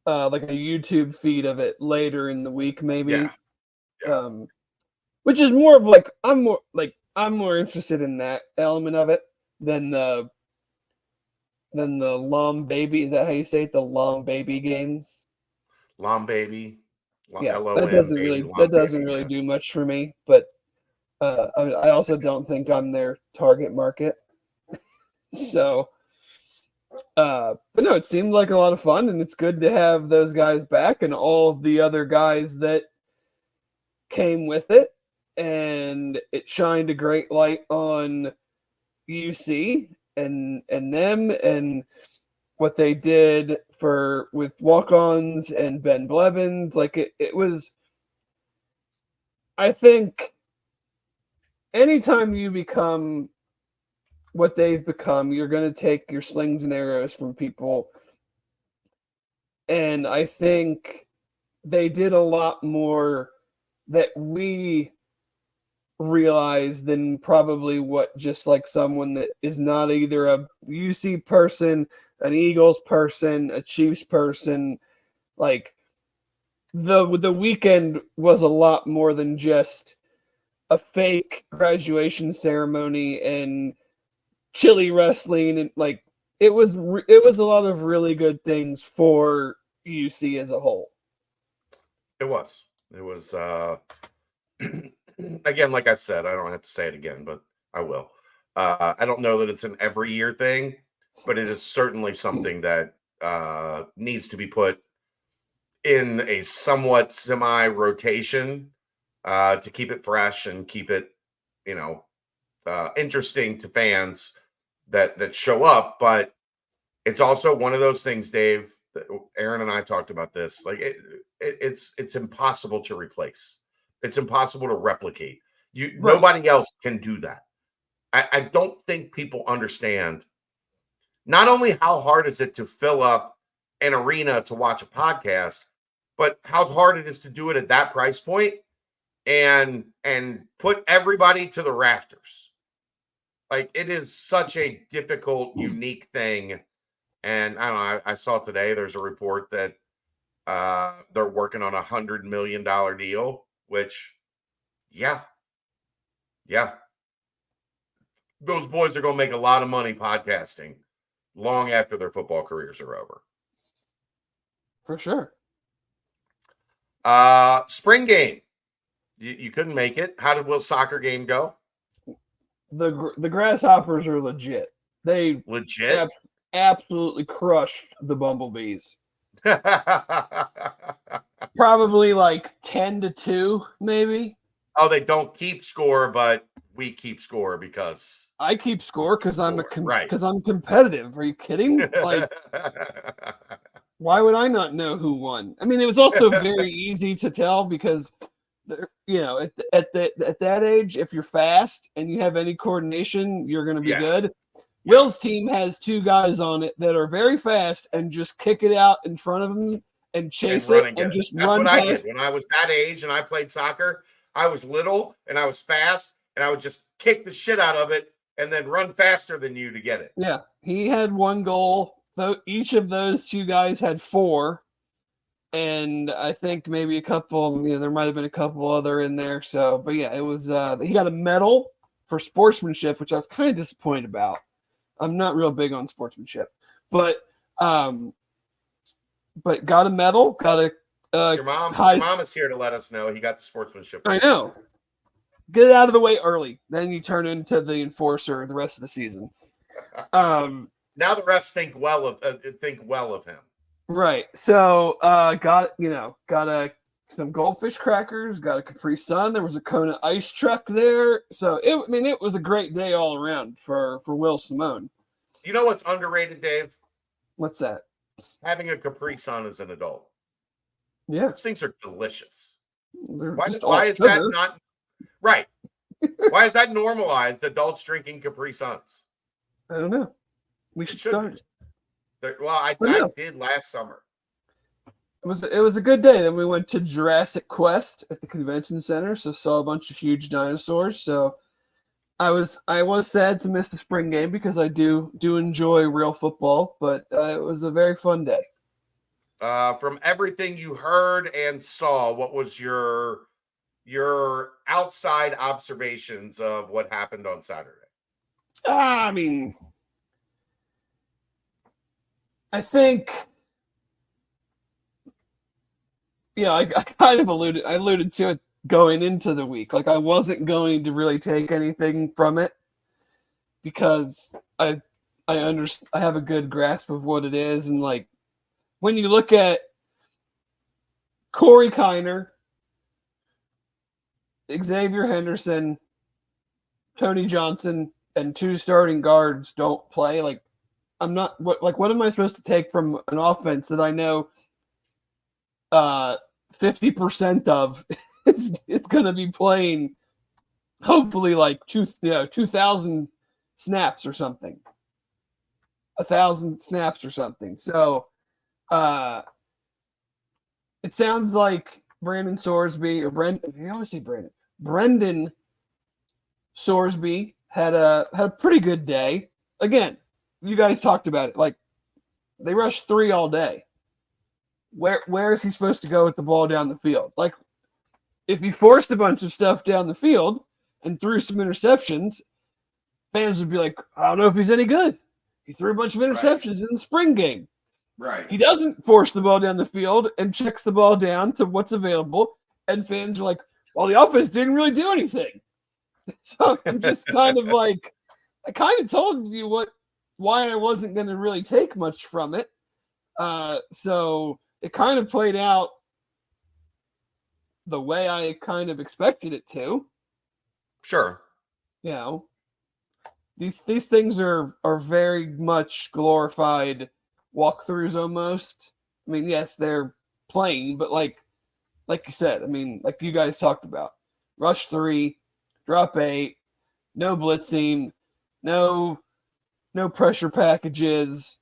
like a YouTube feed of it later in the week, maybe. Yeah. Which is more of like I'm more interested in that element of it than the than the Lom Baby. Is that how you say it? The Lom Baby games. Lom Baby. Yeah, LOM baby. Lom that doesn't baby, really yeah. do much for me. But I also don't think I'm their target market. So, but no, it seemed like a lot of fun, and it's good to have those guys back and all of the other guys that came with it, and it shined a great light on UC and them and what they did with walk-ons and Ben Blevins. Like it was, I think, anytime you become what they've become, you're going to take your slings and arrows from people. And I think they did a lot more that we realize than probably what just like someone that is not either a UC person, an Eagles person, a Chiefs person. Like the weekend was a lot more than just a fake graduation ceremony and chili wrestling, and like it was a lot of really good things for UC as a whole. It was again, like I said, I don't have to say it again, but I will. I don't know that it's an every year thing, but it is certainly something that needs to be put in a somewhat semi rotation to keep it fresh and keep it, interesting to fans that show up. But it's also one of those things, Dave, that Aaron and I talked about this. Like it's impossible to replace. It's impossible to replicate. Nobody else can do that. I don't think people understand not only how hard is it to fill up an arena to watch a podcast, but how hard it is to do it at that price point and put everybody to the rafters. Like it is such a difficult, unique thing. And I don't know, I saw today there's a report that they're working on $100 million deal, which yeah. Those boys are going to make a lot of money podcasting long after their football careers are over. For sure. Spring game. You couldn't make it. How did Will's soccer game go? The Grasshoppers are legit. They legit absolutely crushed the Bumblebees. Probably like 10-2, maybe. Oh, they don't keep score, but we keep score because I keep score because I'm right. I'm competitive. Are you kidding? Like, why would I not know who won? I mean, it was also very easy to tell because, at that age, if you're fast and you have any coordination, you're going to be good. Will's team has two guys on it that are very fast and just kick it out in front of them and chase it and just run past. That's what I did when I was that age and I played soccer. I was little and I was fast and I would just kick the shit out of it and then run faster than you to get it. Yeah, he had one goal. Though each of those two guys had 4, and I think maybe a couple. There might have been a couple other in there. So, but yeah, it was. He got a medal for sportsmanship, which I was kind of disappointed about. I'm not real big on sportsmanship, but got a medal. Got a. Your mom is here to let us know he got the sportsmanship. I know. Get it out of the way early. Then you turn into the enforcer the rest of the season. Now the refs think well of him. Right. So got some goldfish crackers, got a Capri Sun. There was a Kona ice truck there. So it was a great day all around for Will Simone. You know what's underrated, Dave? What's that? Having a Capri Sun as an adult. Yeah. Those things are delicious. Why is that not right? Why is that normalized? Adults drinking Capri Suns. I don't know. We should start. Well, I did last summer. It was a good day. Then we went to Jurassic Quest at the convention center, so saw a bunch of huge dinosaurs. So I was sad to miss the spring game because I do enjoy real football, but it was a very fun day. From everything you heard and saw, what was your outside observations of what happened on Saturday? I mean, I think, I kind of alluded to it going into the week. Like I wasn't going to really take anything from it because I have a good grasp of what it is, and like when you look at Corey Kiner, Xavier Henderson, Tony Johnson, and 2 starting guards don't play. Like I'm not what am I supposed to take from an offense that I know 50% of it's going to be playing hopefully like 2,000 snaps or something, 1,000 snaps or something. So it sounds like Brandon Sorsby or Brendan. I always say Brendan Sorsby had a pretty good day. Again, you guys talked about it. Like they rushed 3 all day. Where is he supposed to go with the ball down the field? Like if he forced a bunch of stuff down the field and threw some interceptions, fans would be like, I don't know if he's any good. He threw a bunch of interceptions in the spring game. Right. He doesn't force the ball down the field and checks the ball down to what's available. And fans are like, well, the offense didn't really do anything. So I'm just kind of like, I kind of told you why I wasn't going to really take much from it. So it kind of played out the way I kind of expected it to. Sure. These things are very much glorified walkthroughs almost. I mean, yes, they're playing, but like you said, I mean, like you guys talked about, rush 3, drop 8, no blitzing, no pressure packages,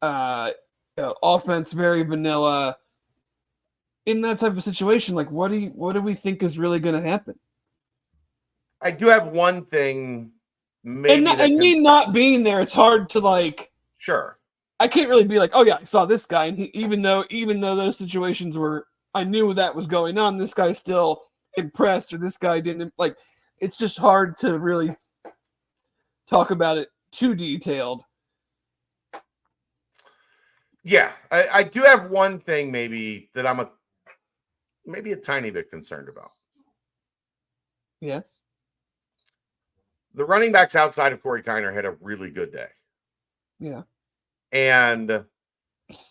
offense very vanilla. In that type of situation, like what do we think is really going to happen? I do have one thing. Maybe me not being there, it's hard to like. Sure. I can't really be like, oh yeah, I saw this guy, and even though those situations were, I knew that was going on. This guy's still impressed, or this guy didn't. Like, it's just hard to really talk about it too detailed. Yeah, I do have one thing maybe that I'm maybe a tiny bit concerned about. Yes. The running backs outside of Corey Kiner had a really good day. Yeah. And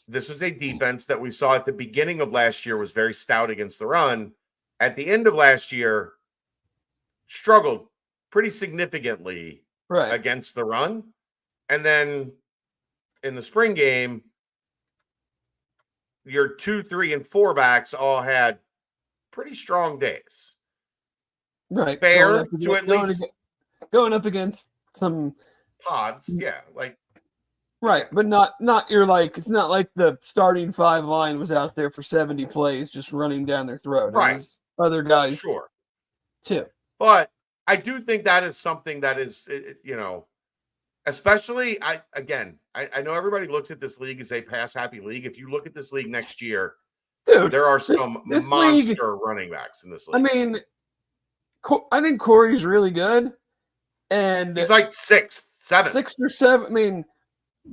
this is a defense that we saw at the beginning of last year was very stout against the run. At the end of last year, struggled pretty significantly against the run. And then in the spring game, your 2, 3, and 4 backs all had pretty strong days. Right. Fair to at least going up against some pods. Yeah. Like, right. But not you're like, it's not like the starting 5 line was out there for 70 plays just running down their throat. Right. Other guys. Sure. Too. But I do think that is something that is, especially I know everybody looks at this league as a pass happy league. If you look at this league next year, dude, there are some monster running backs in this league. I mean, I think Corey's really good, and he's like 6th, 7th. 6 or 7. I mean,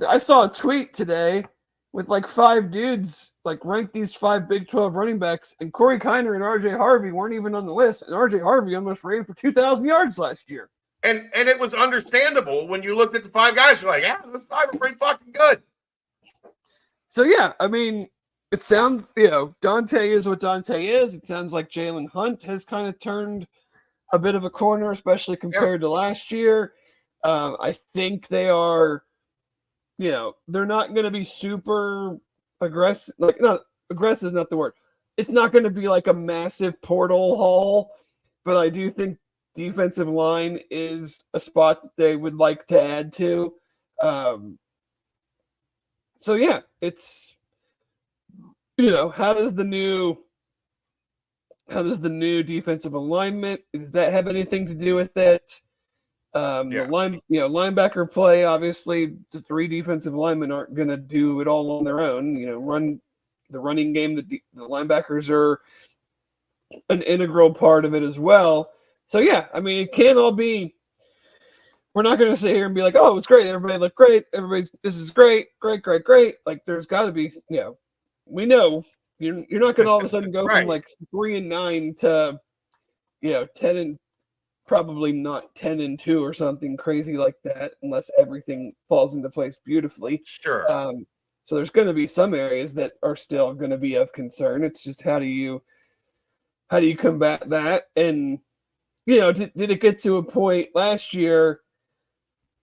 I saw a tweet today with like 5 dudes like rank these 5 Big 12 running backs, and Corey Kiner and RJ Harvey weren't even on the list, and RJ Harvey almost ran for 2,000 yards last year. And it was understandable when you looked at the 5 guys. You're like, yeah, those 5 are pretty fucking good. So yeah, I mean, it sounds Dante is what Dante is. It sounds like Jalen Hunt has kind of turned a bit of a corner, especially compared to last year. I think they are, they're not going to be super aggressive. Like, not aggressive is not the word. It's not going to be like a massive portal haul, but I do think defensive line is a spot that they would like to add to. So yeah, it's, how does the new defensive alignment, does that have anything to do with it? The linebacker play, obviously the 3 defensive linemen aren't going to do it all on their own. Run the running game. The linebackers are an integral part of it as well. So yeah, I mean, it can't all be we're not going to sit here and be like, oh, it's great. Everybody looked great. This is great. Great. Like, there's got to be, we know you're not going to all of a sudden go from like 3-9 to, 10 and probably not 10-2 or something crazy like that, unless everything falls into place beautifully. Sure. So there's going to be some areas that are still going to be of concern. It's just how do you combat that? And did it get to a point last year?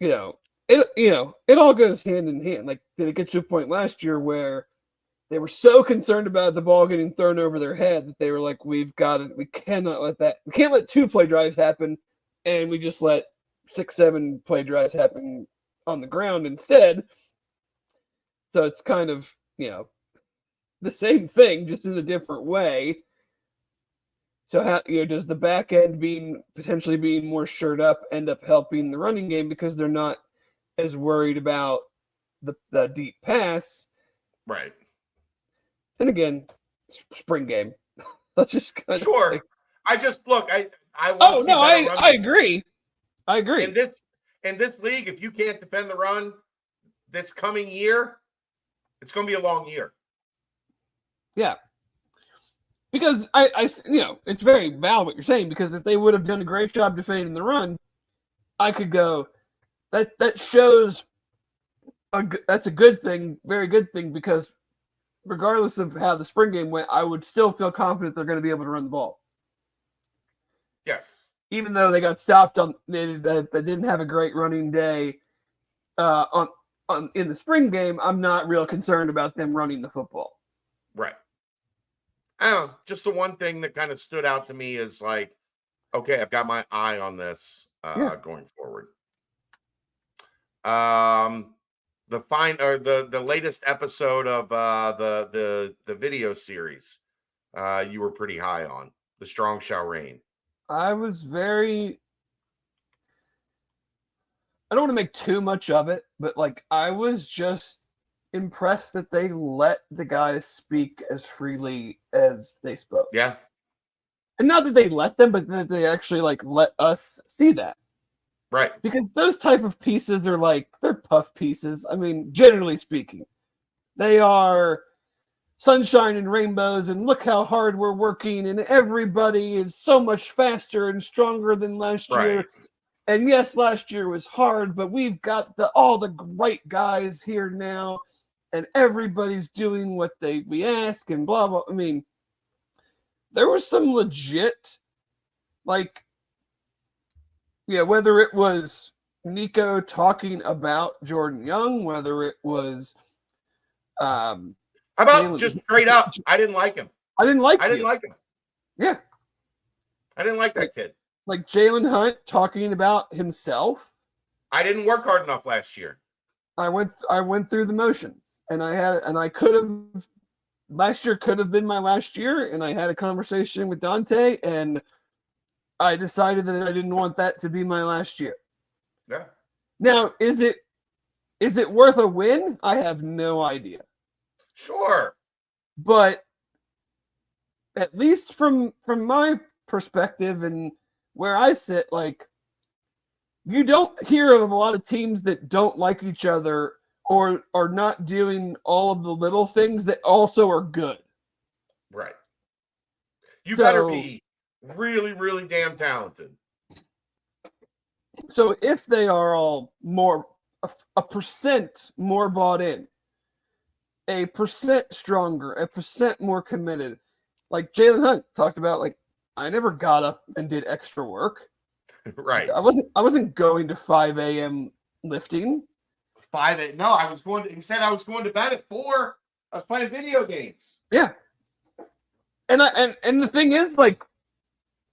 It all goes hand in hand. Like, did it get to a point last year where they were so concerned about the ball getting thrown over their head that they were like, we can't let 2 play drives happen, and we just let 6-7 play drives happen on the ground instead. So it's kind of, the same thing, just in a different way. So how does the back end potentially being more shored up end up helping the running game because they're not as worried about the deep pass? Right. And again, spring game. Let's just sure. I agree. I agree. In this league, if you can't defend the run this coming year, it's going to be a long year. Yeah. Because I it's very valid what you're saying, because if they would have done a great job defending the run, I could go, that shows that's a good thing, very good thing, because regardless of how the spring game went, I would still feel confident they're going to be able to run the ball. Yes. Even though they got stopped they didn't have a great running day in the spring game, I'm not real concerned about them running the football. Right. I don't know. Just the one thing that kind of stood out to me is like, okay, I've got my eye on this going forward. The latest episode of the video series, you were pretty high on. The Strong Shall Reign. I was I don't want to make too much of it, but like I was just impressed that they let the guys speak as freely as they spoke. Yeah. And not that they let them, but that they actually like let us see that. Right. Because those type of pieces are they're puff pieces. I mean, generally speaking, they are sunshine and rainbows and look how hard we're working and everybody is so much faster and stronger than last year. And yes, last year was hard, but we've got all the right guys here now, and everybody's doing what we ask and blah, blah. I mean, there was some legit, whether it was Nico talking about Jordan Young, whether it was how about just straight up, I didn't like him. I didn't like him. Yeah. I didn't like that kid. Like Jalen Hunt talking about himself. I didn't work hard enough last year. I went through the motions, and I could have, last year could have been my last year, and I had a conversation with Dante, and I decided that I didn't want that to be my last year. Yeah. Now, is it worth a win? I have no idea. Sure. But at least from my perspective and where I sit, you don't hear of a lot of teams that don't like each other or are not doing all of the little things that also are good. Right. You better be really, really damn talented. So if they are all a percent more bought in, a percent stronger, a percent more committed, like Jalen Hunt talked about, I never got up and did extra work. Right. I wasn't going to 5 a.m. lifting. 5 a.m. No, he said I was going to bed at 4. I was playing video games. Yeah. And the thing is, I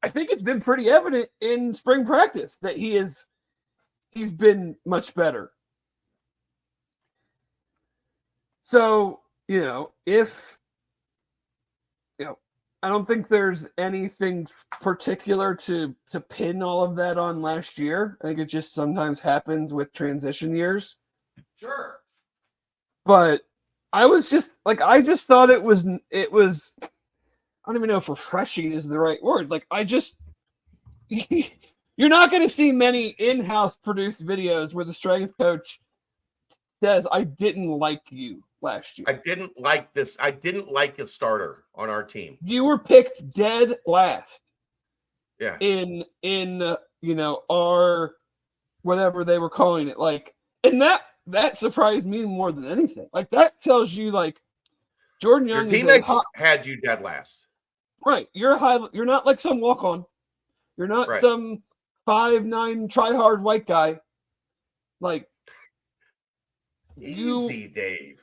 think it's been pretty evident in spring practice that he's been much better. So, I don't think there's anything particular to pin all of that on last year. I think it just sometimes happens with transition years. Sure. But I was just I just thought it was I don't even know if refreshing is the right word. You're not going to see many in-house produced videos where the strength coach says, "I didn't like you last year. I didn't like this. I didn't like a starter on our team. You were picked dead last." Yeah. In our whatever they were calling it, like, and that surprised me more than anything. Like, that tells you, like, Jordan Your Young teammates had you dead last. right. You're not like some walk on. You're not some 5'9" try hard white guy. Like, easy, Dave.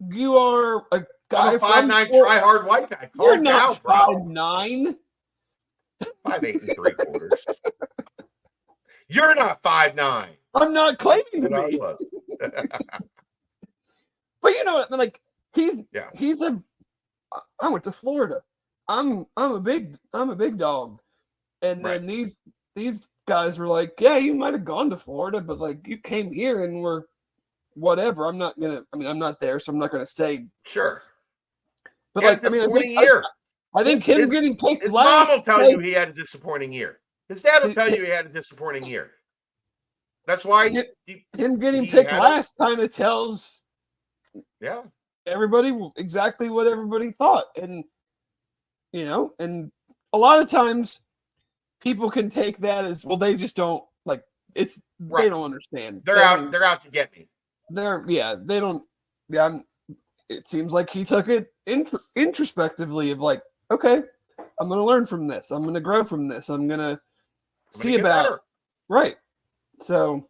You are a guy. I'm a 5'9" try hard white guy. You're not 5'9". 5'8" 3/4. You're not 5'9". I'm not claiming to be. Was. But you know what? Like, he's a. I went to Florida. I'm a big dog, and then these guys were like, yeah, you might have gone to Florida, but like, you came here and were whatever. I'm not there, so I'm not gonna say sure. But he like, I think him getting picked his last. His mom will tell you he had a disappointing year. His dad will tell you he had a disappointing year. That's why him getting picked last kind of tells everybody exactly what everybody thought. And and a lot of times people can take that as, well, they just don't like it's they don't understand. They're out to get me. They don't it seems like he took it introspectively of like, okay, I'm going to learn from this. I'm going to grow from this. I'm going to see about better. Right. So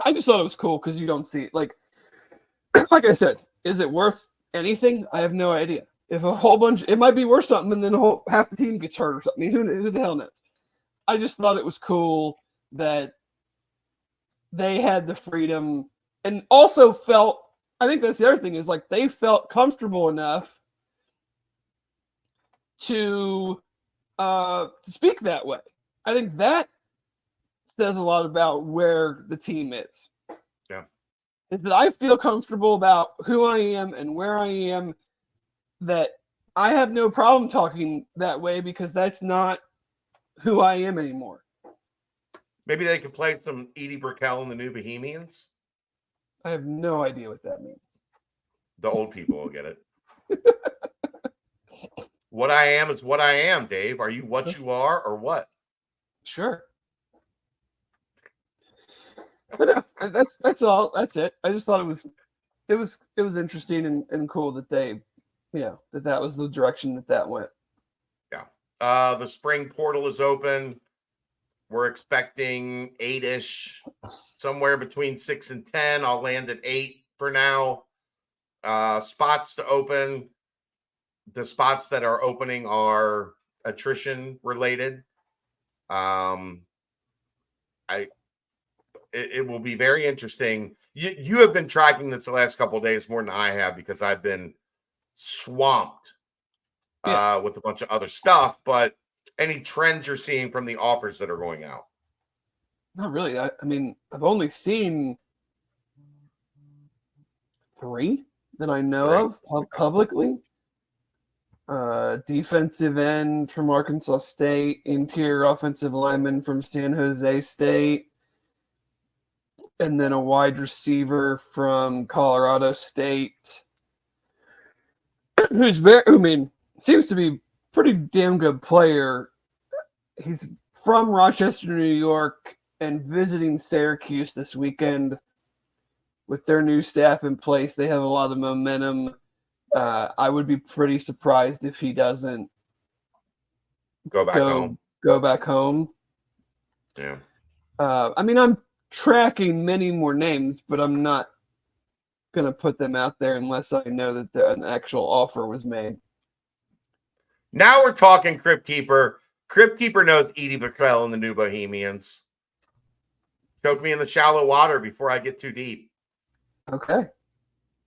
I just thought it was cool because you don't see it. Like I said, is it worth anything? I have no idea. If a whole bunch, it might be worth something, and then half the team gets hurt or something. I mean, who the hell knows? I just thought it was cool that they had the freedom, and also felt, I think that's the other thing, is like they felt comfortable enough to speak that way. I think that says a lot about where the team is. Yeah. Is that I feel comfortable about who I am and where I am, that I have no problem talking that way because that's not who I am anymore. Maybe they could play some Edie Brickell and the New Bohemians. I have no idea what that means. The old people will get it. What I am is what I am, Dave. Are you what you are or what? Sure. But that's all. That's it. I just thought it was interesting and cool that they, that was the direction that went. Yeah. The spring portal is open. We're expecting 8-ish, somewhere between 6 and 10. I'll land at 8 for now. Spots to open. The spots that are opening are attrition related. It will be very interesting. You have been tracking this the last couple of days more than I have because I've been swamped with a bunch of other stuff. But any trends you're seeing from the offers that are going out? Not really. I mean, I've only seen 3 that I know of publicly. Defensive end from Arkansas State, interior offensive lineman from San Jose State, and then a wide receiver from Colorado State, who's seems to be a pretty damn good player. He's from Rochester, New York, and visiting Syracuse this weekend with their new staff in place. They have a lot of momentum. I would be pretty surprised if he doesn't go back home. Yeah. I mean, I'm tracking many more names, but I'm not going to put them out there unless I know that an actual offer was made. Now we're talking Crypt Keeper. Crypt Keeper knows Edie Brickell and the New Bohemians. Choke me in the shallow water before I get too deep. Okay.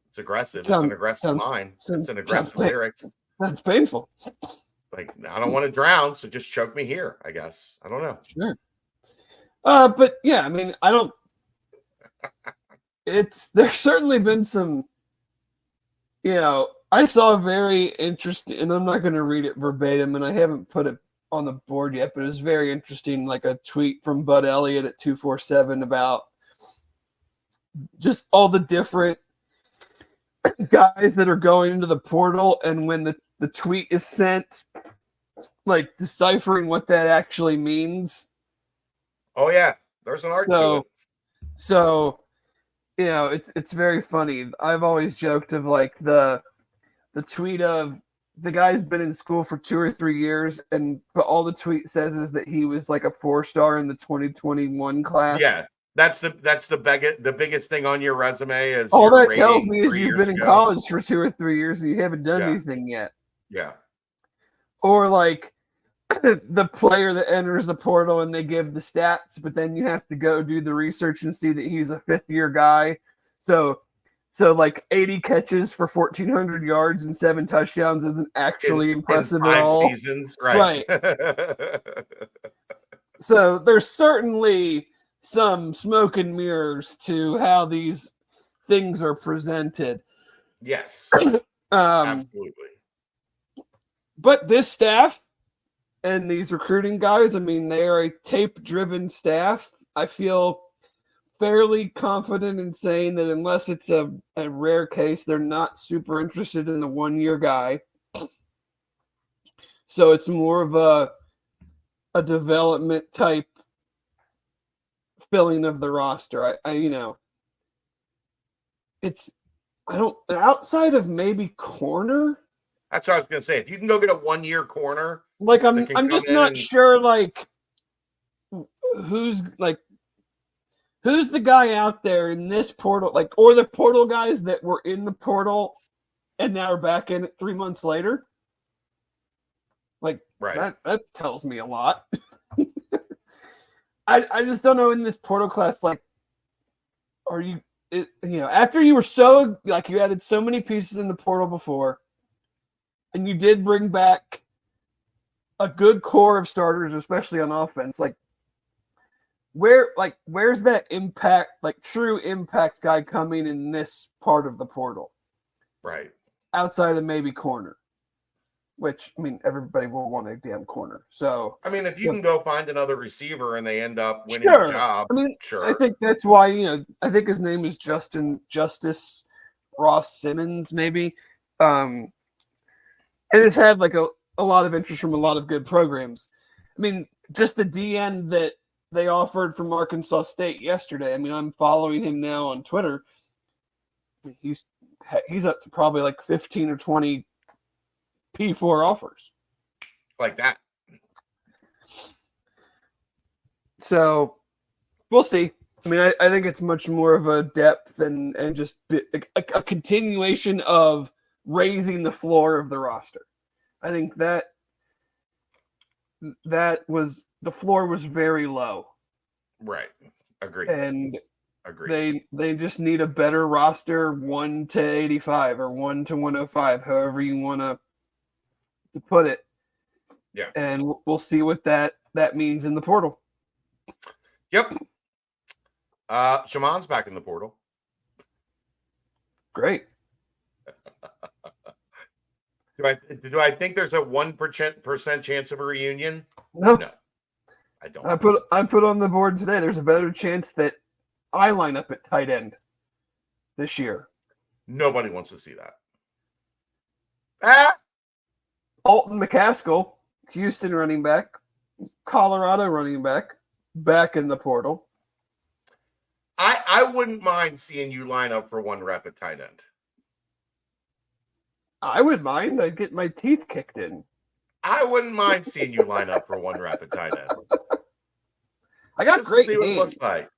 It's aggressive. It's an aggressive line. It's an aggressive lyric. That's painful. Like, I don't want to drown, so just choke me here, I guess. I don't know. Sure. But yeah, I mean, I don't. There's certainly been some. I saw very interesting, and I'm not going to read it verbatim, and I haven't put it on the board yet, but it was very interesting. Like a tweet from Bud Elliott at 247 about just all the different guys that are going into the portal, and when the tweet is sent, like deciphering what that actually means. Oh yeah, there's an art to it. So, you know, it's very funny. I've always joked of like the tweet of the guy's been in school for 2 or 3 years, but all the tweet says is that he was like a 4-star in the 2021 class. Yeah, that's the biggest thing on your resume is all your that tells me is 3 you've years been in ago. college for 2 or 3 years and you haven't done anything yet. Yeah. Or like the player that enters the portal and they give the stats, but then you have to go do the research and see that he's a 5th-year guy. So like 80 catches for 1,400 yards and 7 touchdowns isn't actually impressive at all. 5 seasons, right? So there's certainly some smoke and mirrors to how these things are presented. Yes, absolutely. But this staff and these recruiting guys, I mean, they are a tape-driven staff. I feel fairly confident in saying that unless it's a rare case, they're not super interested in the 1-year guy. So it's more of a development type filling of the roster. I you know, outside of maybe corner. That's what I was gonna say. If you can go get a 1-year corner, like I'm just not sure like who's the guy out there in this portal, like, or the portal guys that were in the portal and now are back in it 3 months later. Like, right. That tells me a lot. I just don't know in this portal class, like, are you, after you were so, like, you added so many pieces in the portal before, and you did bring back a good core of starters, especially on offense, like, where's that impact, like true impact guy coming in this part of the portal? Right. Outside of maybe corner, which, I mean, everybody will want a damn corner. So, I mean, if you can go find another receiver and they end up winning the job, I mean, sure. I think that's why, I think his name is Justice Ross Simmons, maybe. And it's had like a lot of interest from a lot of good programs. I mean, just the DN that they offered from Arkansas State yesterday. I mean, I'm following him now on Twitter. He's up to probably like 15 or 20 P4 offers. Like that. So we'll see. I mean, I think it's much more of a depth and just a continuation of raising the floor of the roster. I think that was, the floor was very low. Right. Agreed. And agreed. They just need a better roster, 1 to 85 or 1 to 105, however you want to put it. Yeah. And we'll see what that means in the portal. Yep. Shaman's back in the portal. Great. Do I think there's a 1% chance of a reunion? No. I don't. I put on the board today, there's a better chance that I line up at tight end this year. Nobody wants to see that. Alton McCaskill, Houston running back, Colorado running back in the portal. I wouldn't mind seeing you line up for 1 rep at tight end. I would mind. I'd get my teeth kicked in. I wouldn't mind seeing you line up for 1 rep at tight end. I got great see what it looks like.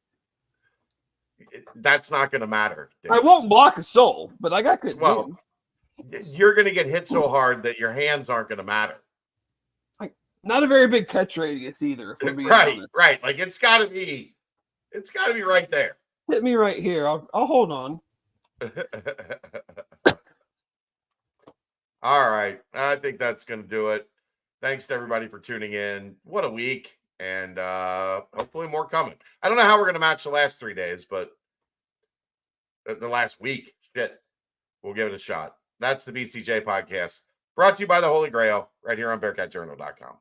That's not going to matter. Dude. I won't block a soul, but I got good. Well, you're going to get hit so hard that your hands aren't going to matter. Not a very big catch radius either. If we're being honest. Right. Like it's got to be right there. Hit me right here. I'll hold on. All right. I think that's going to do it. Thanks to everybody for tuning in. What a week. And hopefully more coming. I don't know how we're going to match the last 3 days, but the last week, shit, we'll give it a shot. That's the BCJ podcast, brought to you by the Holy Grail, right here on BearcatJournal.com.